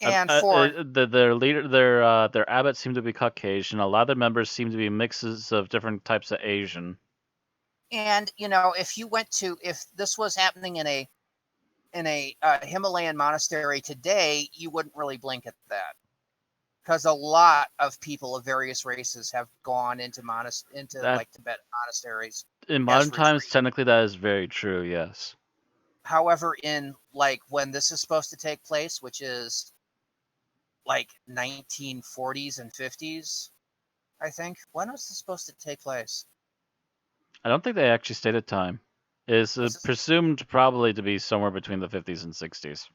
And for Their leader, their abbot seemed to be Caucasian. A lot of their members seemed to be mixes of different types of Asian. and if this was happening in a Himalayan monastery today, you wouldn't really blink at that, because a lot of people of various races have gone into That Tibetan monasteries in as modern times, retreat. technically, that is very true. Yes. However, in when this is supposed to take place, which is 1940s and 50s, I think. When was this supposed to take place? I don't think they actually stated time. It is presumed probably to be somewhere between the 50s and 60s.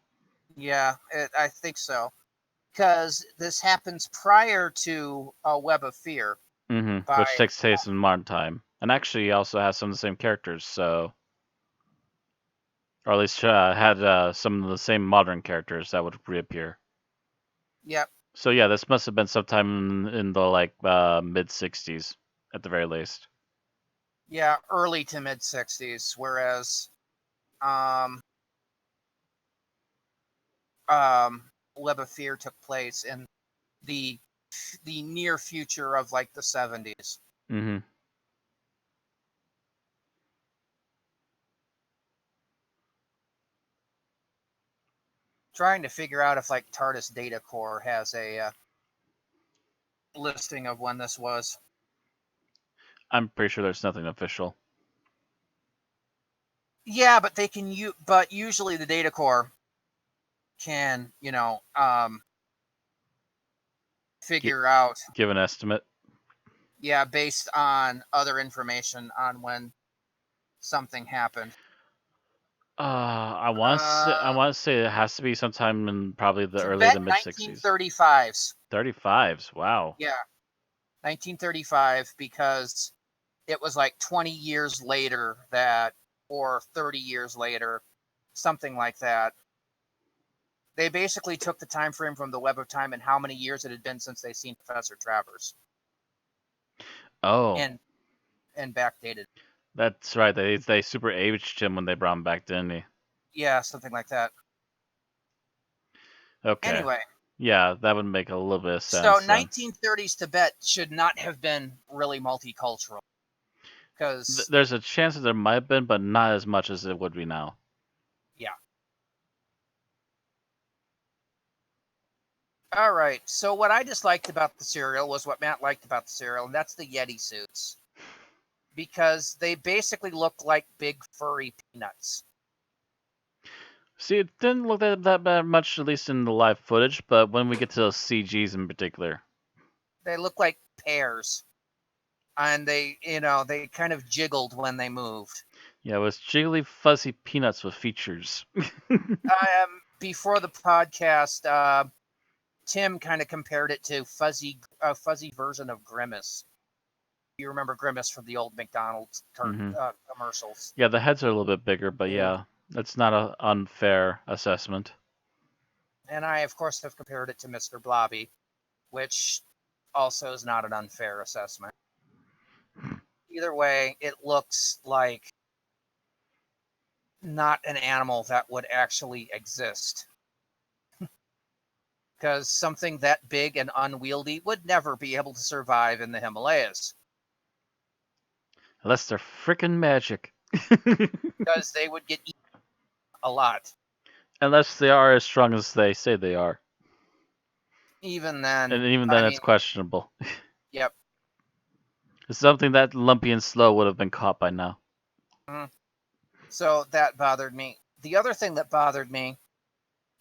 Yeah, I think so. Because this happens prior to Web of Fear. Mm-hmm. Which takes place in modern time. And actually also has some of the same characters, so... Or at least had some of the same modern characters that would reappear. Yep. So yeah, this must have been sometime in the mid 60s at the very least. Yeah, early to mid 60s, whereas Web of Fear took place in the near future of the 70s. Mm-hmm. Trying to figure out if TARDIS Data Core has a listing of when this was. I'm pretty sure there's nothing official. Yeah, but they can but usually the Data Core can, figure out. Give an estimate. Yeah, based on other information on when something happened. I want to say it has to be sometime in probably the early to mid 60s. 1935s. 35s. Wow. Yeah, 1935, because it was 20 years later or 30 years later, something like that. They basically took the time frame from the Web of Time and how many years it had been since they seen Professor Travers. Oh. And backdated. That's right. They super aged him when they brought him back, didn't he? Yeah, something like that. Okay. Anyway. Yeah, that would make a little bit of sense. So 1930s Tibet should not have been really multicultural. Because there's a chance that there might have been, but not as much as it would be now. Yeah. All right. So what I disliked about the serial was what Matt liked about the serial, and that's the Yeti suits. Because they basically look like big furry peanuts. See, it didn't look that bad much, at least in the live footage, but when we get to those CGs in particular. They look like pears. And they kind of jiggled when they moved. Yeah, it was jiggly, fuzzy peanuts with features. Before the podcast, Tim kind of compared it to a fuzzy version of Grimace. You remember Grimace from the old McDonald's commercials. Yeah, the heads are a little bit bigger, but yeah, that's not an unfair assessment. And I, of course, have compared it to Mr. Blobby, which also is not an unfair assessment. Either way, it looks like not an animal that would actually exist. Because something that big and unwieldy would never be able to survive in the Himalayas. Unless they're frickin' magic. Because they would get eaten a lot. Unless they are as strong as they say they are. Even then. And even then, it's questionable. Yep. Something that lumpy and slow would have been caught by now. So that bothered me. The other thing that bothered me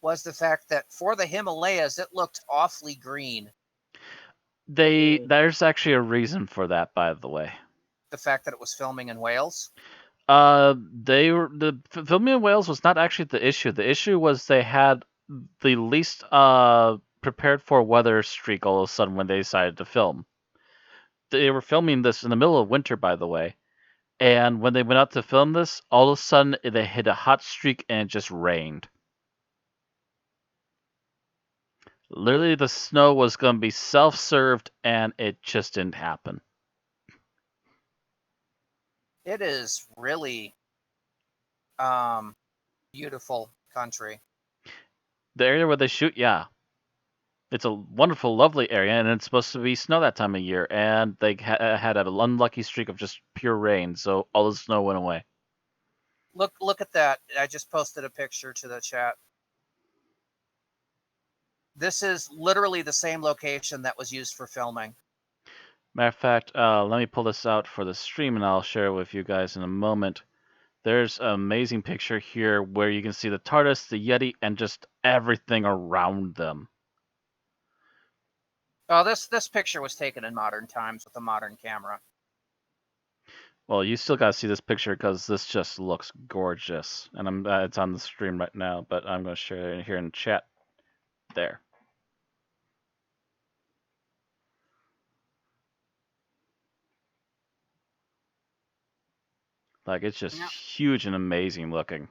was the fact that for the Himalayas, it looked awfully green. There's actually a reason for that, by the way. The fact that it was filming in Wales? Filming in Wales was not actually the issue. The issue was they had the least prepared for weather streak all of a sudden when they decided to film. They were filming this in the middle of winter, by the way, and when they went out to film this, all of a sudden they hit a hot streak and it just rained. Literally, the snow was going to be self-served, and it just didn't happen. It is really beautiful country. The area where they shoot, yeah. It's a wonderful, lovely area, and it's supposed to be snow that time of year, and they had an unlucky streak of just pure rain, so all the snow went away. Look at that. I just posted a picture to the chat. This is literally the same location that was used for filming. Matter of fact, let me pull this out for the stream, and I'll share it with you guys in a moment. There's an amazing picture here where you can see the TARDIS, the Yeti, and just everything around them. Oh, this picture was taken in modern times with a modern camera. Well, you still gotta see this picture because this just looks gorgeous, and it's on the stream right now, but I'm gonna share it here in chat. There. Like, it's just huge and amazing looking.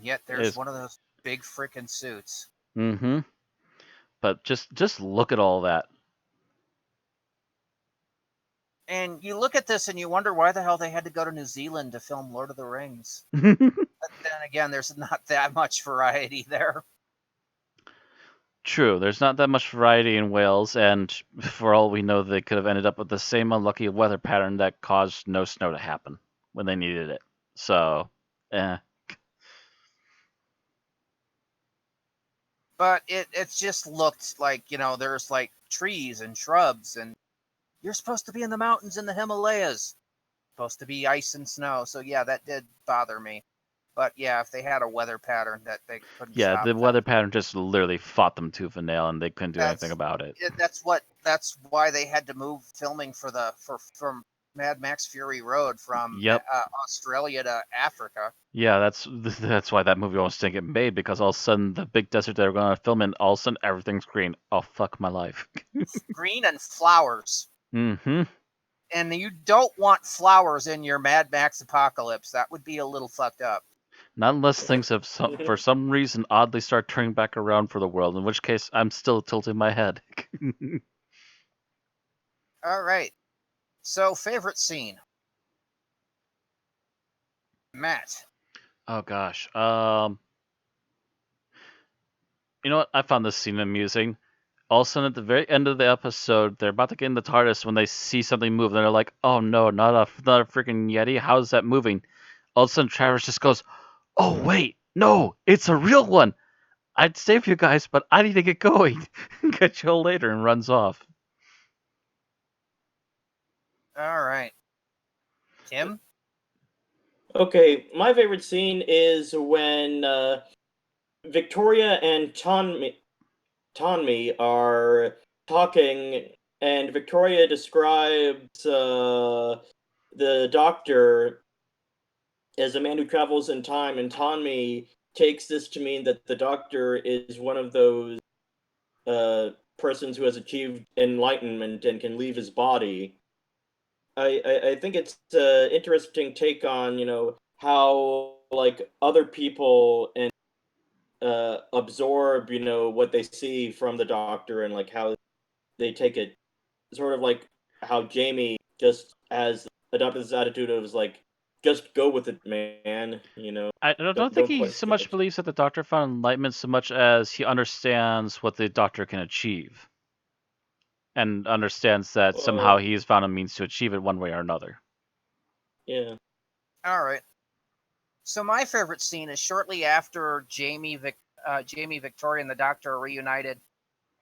Yet there's one of those big freaking suits. Mm-hmm. But just look at all that. And you look at this and you wonder why the hell they had to go to New Zealand to film Lord of the Rings. But then again, there's not that much variety there. True, there's not that much variety in Wales, and for all we know, they could have ended up with the same unlucky weather pattern that caused no snow to happen when they needed it. So, But it just looked like, there's like trees and shrubs, and you're supposed to be in the mountains in the Himalayas. Supposed to be ice and snow. So yeah, that did bother me. But yeah, if they had a weather pattern that they couldn't stop the them. weather pattern just literally fought them tooth and nail, and they couldn't do anything about it. That's why they had to move filming from Mad Max Fury Road from Australia to Africa. Yeah, that's why that movie almost didn't get made, because all of a sudden the big desert they were going to film in, all of a sudden everything's green. Oh, fuck my life. Green and flowers. Mm-hmm. And you don't want flowers in your Mad Max apocalypse. That would be a little fucked up. Not unless things have, for some reason, oddly start turning back around for the world, in which case I'm still tilting my head. All right. So, favorite scene? Matt. Oh, gosh. You know what? I found this scene amusing. All of a sudden, at the very end of the episode, they're about to get in the TARDIS when they see something move, and they're like, oh no, not a freaking Yeti? How's that moving? All of a sudden, Travis just goes, oh wait, no, it's a real one. I'd stay with you guys, but I need to get going. Catch you all later, and runs off. All right. Tim? Okay, my favorite scene is when Victoria and Tonmi are talking, and Victoria describes the Doctor as a man who travels in time, and Tonmi takes this to mean that the Doctor is one of those persons who has achieved enlightenment and can leave his body. I think it's an interesting take on, how, like, other people and absorb, what they see from the Doctor, and, like, how they take it. Sort of like how Jamie just has adopted this attitude of, like, just go with it, man, I don't think he so much believes that the Doctor found enlightenment so much as he understands what the Doctor can achieve. And understands that somehow he has found a means to achieve it one way or another. Yeah. All right. So my favorite scene is shortly after Jamie, Victoria, and the Doctor are reunited,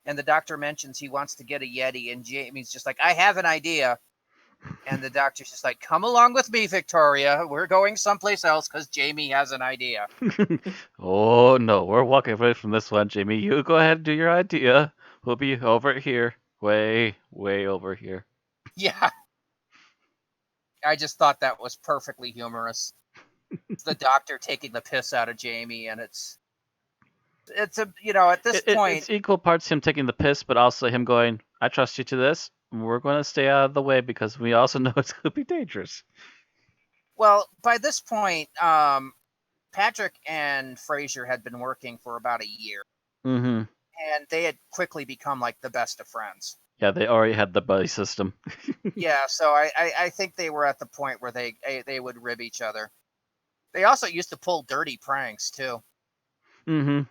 and the Doctor mentions he wants to get a Yeti, and Jamie's just like, I have an idea. And the Doctor's just like, come along with me, Victoria. We're going someplace else because Jamie has an idea. Oh, no. We're walking away from this one, Jamie. You go ahead and do your idea. We'll be over here. Way over here. Yeah, I just thought that was perfectly humorous. It's the Doctor taking the piss out of Jamie, and it's a at this point, It's equal parts him taking the piss, but also him going, I trust you to this. We're going to stay out of the way because we also know it's going to be dangerous. well, by this point, Patrick and Frasier had been working for about a year, Mm-hmm. and they had quickly become like the best of friends. Yeah, they already had the buddy system. Yeah, so I think they were at the point where they would rib each other. They also used to pull dirty pranks too. Mm-hmm.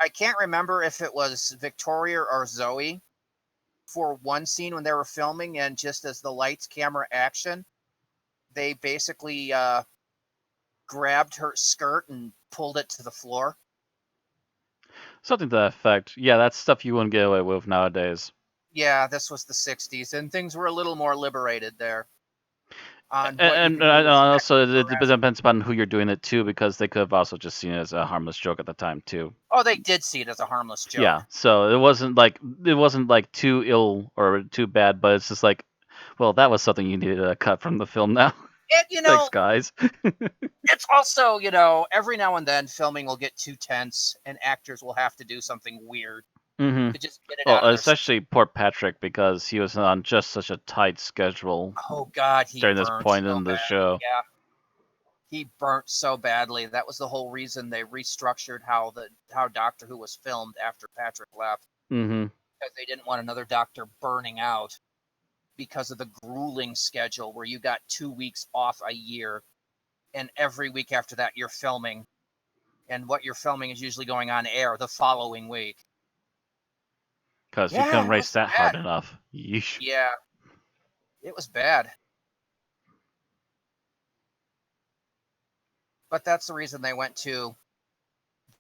I can't remember if it was Victoria or Zoe for one scene when they were filming, and just as the lights, camera, action, they basically grabbed her skirt and pulled it to the floor. Something to that effect. Yeah, that's stuff you wouldn't get away with nowadays. Yeah, this was the 60s, and things were a little more liberated there on what you And could do with also, sexual it harassment. depends upon who you're doing it to, because they could have also just seen it as a harmless joke at the time too. Oh, they did see it as a harmless joke. Yeah, so it wasn't like too ill or too bad, but it's just like, well, that was something you needed to cut from the film now. And Thanks, guys. it's also, every now and then filming will get too tense and actors will have to do something weird Mm-hmm. to just get it Well, out of their system. especially poor Patrick, because he was on just such a tight schedule Oh God, he during this burnt point so in the bad. show. Yeah, he burnt so badly. That was the whole reason they restructured how Doctor Who was filmed after Patrick left, Mm-hmm. because they didn't want another Doctor burning out because of the grueling schedule where you got 2 weeks off a year, and every week after that you're filming, and what you're filming is usually going on air the following week. Because you Yeah, couldn't it race was that bad. hard enough. Yeesh. Yeah, it was bad. But that's the reason they went to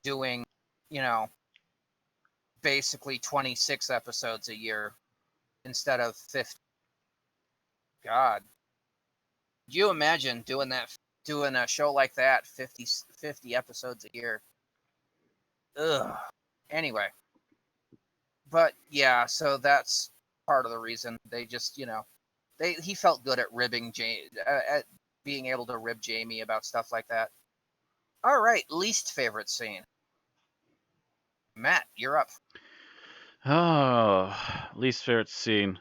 doing, basically 26 episodes a year instead of 50. God. Could you imagine doing a show like that, 50 episodes a year? Ugh. Anyway. But yeah, so that's part of the reason they just, he felt good at at being able to rib Jamie about stuff like that. All right, least favorite scene. Matt, you're up. Oh, least favorite scene.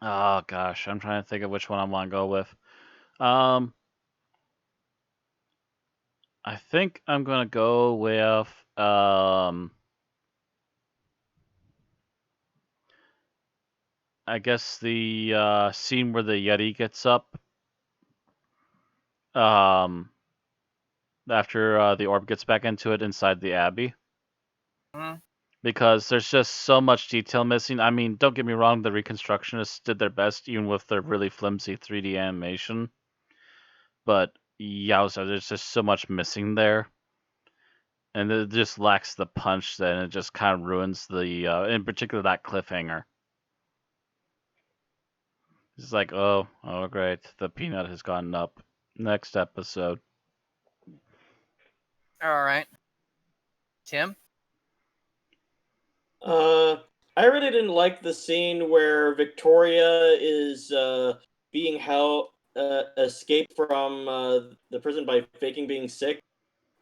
Oh gosh, I'm trying to think of which one I want to go with. Um, I think I'm gonna go with I guess the scene where the Yeti gets up. Um, after the orb gets back into it inside the Abbey. Hmm? Because there's just so much detail missing. I mean, don't get me wrong, the reconstructionists did their best, even with their really flimsy 3D animation. But yowza, there's just so much missing there, and it just lacks the punch. Then it just kind of ruins in particular, that cliffhanger. It's like, oh, great, the peanut has gotten up. Next episode. All right. Tim? I really didn't like the scene where Victoria is being held escaped from the prison by faking being sick,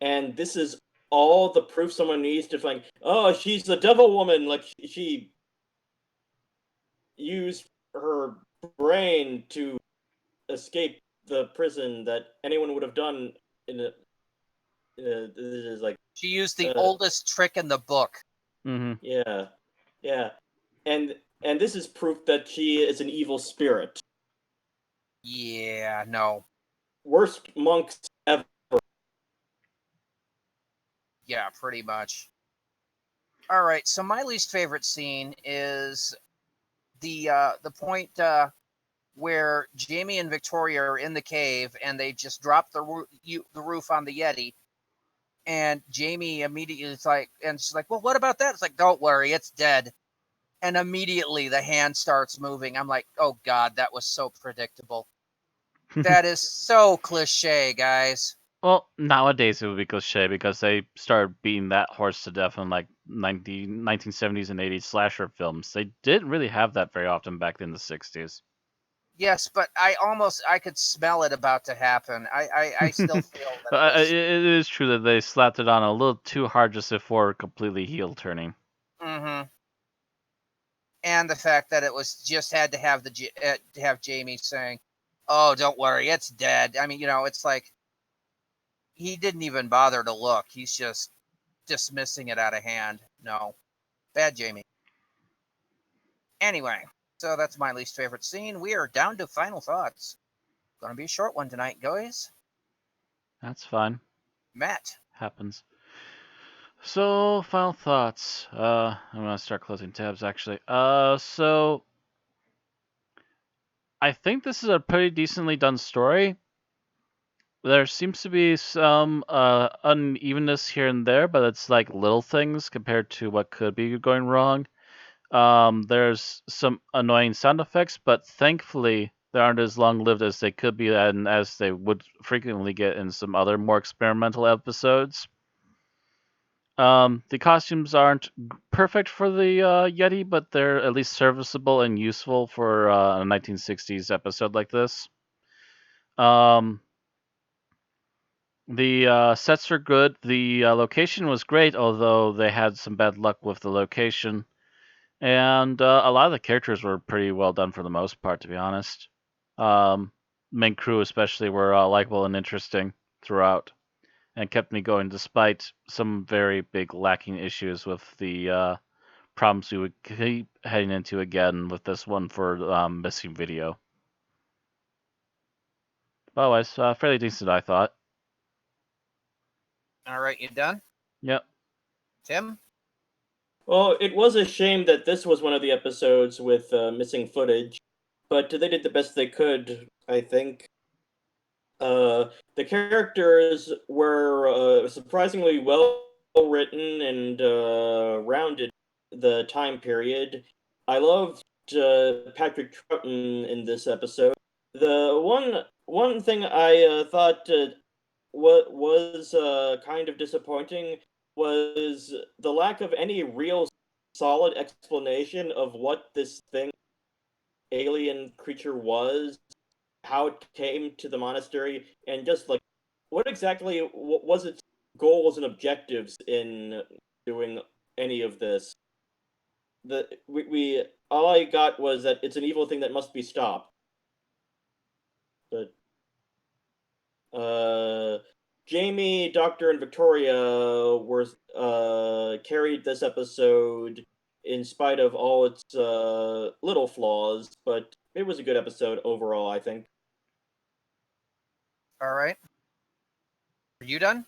and this is all the proof someone needs to like, oh, she's the devil woman. Like she used her brain to escape the prison that anyone would have done in a. This is like She used the oldest trick in the book. Mm-hmm. yeah, and this is proof that she is an evil spirit. Yeah, no. Worst monks ever. Yeah, pretty much. All right, so my least favorite scene is the point where Jamie and Victoria are in the cave and they just drop the roof on the Yeti, and Jamie immediately is like, and she's like, "Well, what about that?" It's like, "Don't worry, it's dead." And immediately the hand starts moving. I'm like, "Oh God, that was so predictable." That is so cliche, guys. Well, nowadays it would be cliche because they started beating that horse to death in like 1970s and 80s slasher films. They didn't really have that very often back in the 60s. Yes, but I could smell it about to happen. I still feel that it It was. is true that they slapped it on a little too hard just before completely heel turning. Mm-hmm. And the fact that it was just had to have to have Jamie saying, "Oh, don't worry, it's dead." I mean, it's like he didn't even bother to look. He's just dismissing it out of hand. No, bad Jamie. Anyway, so that's my least favorite scene. We are down to final thoughts. Gonna be a short one tonight, guys. That's fine. Matt. Happens. So, final thoughts. I'm gonna start closing tabs actually. So I think this is a pretty decently done story. There seems to be some unevenness here and there, but it's like little things compared to what could be going wrong. There's some annoying sound effects, but thankfully they aren't as long-lived as they could be and as they would frequently get in some other more experimental episodes. The costumes aren't perfect for the Yeti, but they're at least serviceable and useful for a 1960s episode like this. Um, the sets are good. The location was great, although they had some bad luck with the location. And a lot of the characters were pretty well done for the most part, to be honest. Main crew especially were likable and interesting throughout, and kept me going despite some very big lacking issues with the problems we would keep heading into again with this one for missing video. But otherwise, fairly decent, I thought. All right, you done? Yep. Tim? Well, it was a shame that this was one of the episodes with missing footage, but they did the best they could, I think. The characters were surprisingly well written and rounded the time period. I loved Patrick Troughton in this episode. The one thing I thought what was kind of disappointing was the lack of any real solid explanation of what this thing alien creature was, how it came to the monastery, and just like what exactly was its goals and objectives in doing any of this. We all I got was that it's an evil thing that must be stopped. But uh, Jamie, Doctor, and Victoria were carried this episode in spite of all its little flaws, but it was a good episode overall, I think. All right. Are you done?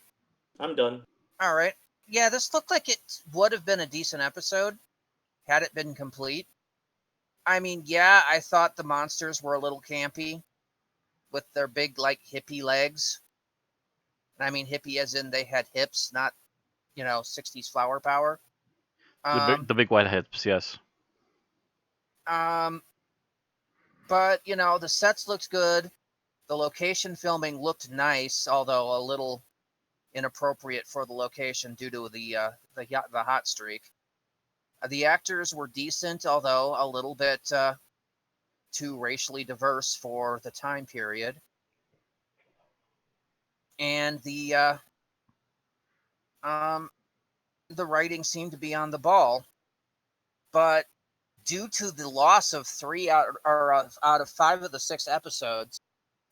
I'm done. All right. Yeah, this looked like it would have been a decent episode had it been complete. I mean, yeah, I thought the monsters were a little campy with their big, like, hippie legs. And I mean, hippie as in they had hips, not, 60s flower power. Um, The big white hips, yes. um, but, the sets looked good. The location filming looked nice, although a little inappropriate for the location due to the hot streak. The actors were decent, although a little bit too racially diverse for the time period. And um, the writing seemed to be on the ball, but due to the loss of out of 5 of the 6 episodes,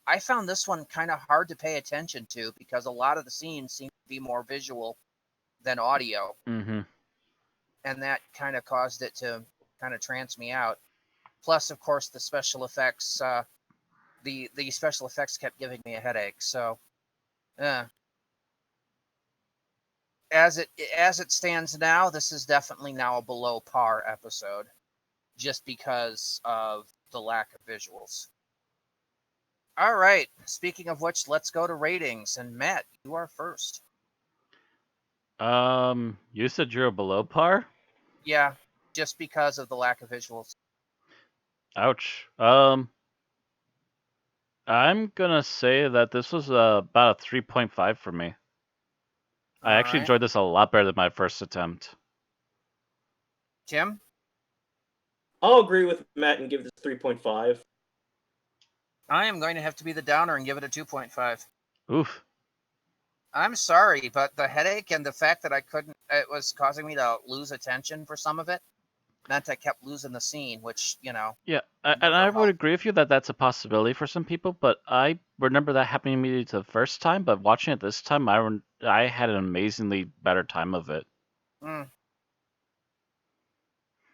I found this one kind of hard to pay attention to because a lot of the scenes seem to be more visual than audio, Mm-hmm. and that kind of caused it to kind of trance me out. Plus, of course, the special effects. The special effects kept giving me a headache. So, uh, as it stands now, this is definitely now a below par episode, just because of the lack of visuals. All right. Speaking of which, let's go to ratings. And Matt, you are first. You said you're below par? Yeah, just because of the lack of visuals. Ouch. I'm gonna say that this was about a 3.5 for me. I All actually right. enjoyed this a lot better than my first attempt. Tim? I'll agree with Matt and give this 3.5. I am going to have to be the downer and give it a 2.5. Oof. I'm sorry, but the headache and the fact that it was causing me to lose attention for some of it, meant I kept losing the scene, which, Yeah, and never I would helped. agree with you that that's a possibility for some people, but I remember that happening to me the first time, but watching it this time, I had an amazingly better time of it. Mm.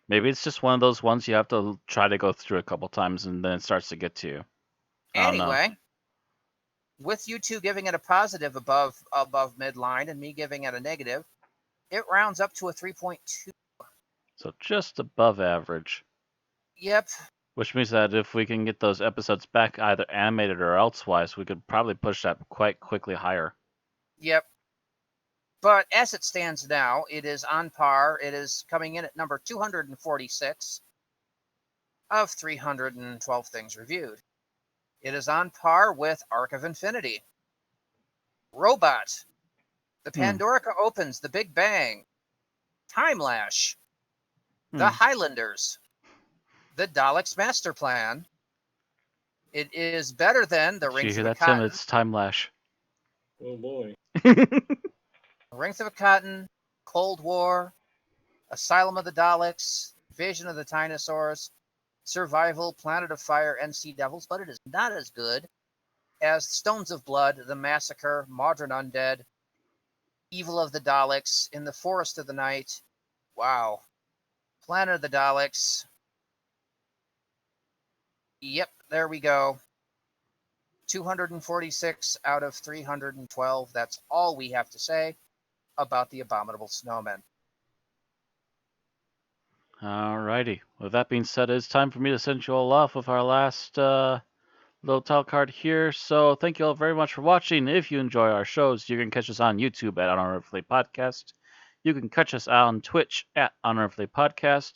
Maybe it's just one of those ones you have to try to go through a couple times and then it starts to get to you. I don't know. Anyway, with you two giving it a positive above midline and me giving it a negative, it rounds up to a 3.2. So just above average. Yep. Which means that if we can get those episodes back either animated or elsewise, we could probably push that quite quickly higher. Yep. But as it stands now, it is on par. It is coming in at number 246 of 312 things reviewed. It is on par with Arc of Infinity, Robot, The Pandorica Opens, The Big Bang, Time Lash, The Highlanders, The Daleks' Master Plan. It is better than The Did you Rings hear of a that, Tim? Cotton, It's Time Lash. Oh boy. Rings of a Cotton, Cold War, Asylum of the Daleks, Invasion of the Dinosaurs, Survival, Planet of Fire, and Sea Devils, but it is not as good as Stones of Blood, The Massacre, Modern Undead, Evil of the Daleks, In the Forest of the Night. Wow. Planet of the Daleks. Yep, there we go. 246 out of 312. That's all we have to say about the Abominable Snowmen. Alrighty. With that being said, it's time for me to send you all off with our last little title card here. So thank you all very much for watching. If you enjoy our shows, you can catch us on YouTube at Unearthly Podcast. You can catch us on Twitch at Unearthly Podcast.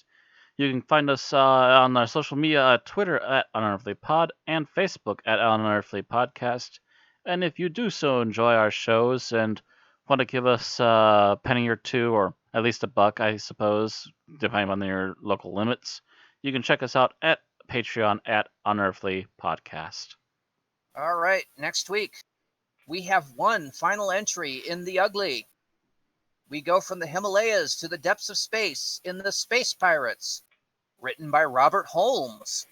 You can find us on our social media at Twitter at Unearthly Pod and Facebook at Unearthly Podcast. And if you do so enjoy our shows and want to give us a penny or two, or at least $1, I suppose, depending on your local limits, you can check us out at Patreon at Unearthly Podcast. All right, next week we have one final entry in The Ugly. We go from the Himalayas to the depths of space in The Space Pirates, written by Robert Holmes,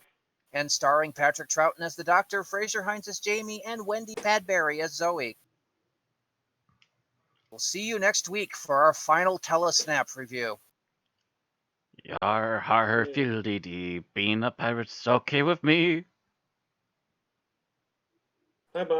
and starring Patrick Troughton as the Doctor, Fraser Hines as Jamie, and Wendy Padbury as Zoe. We'll see you next week for our final telesnap review. Yar har fiddly dee, being a pirate's okay with me. Bye bye.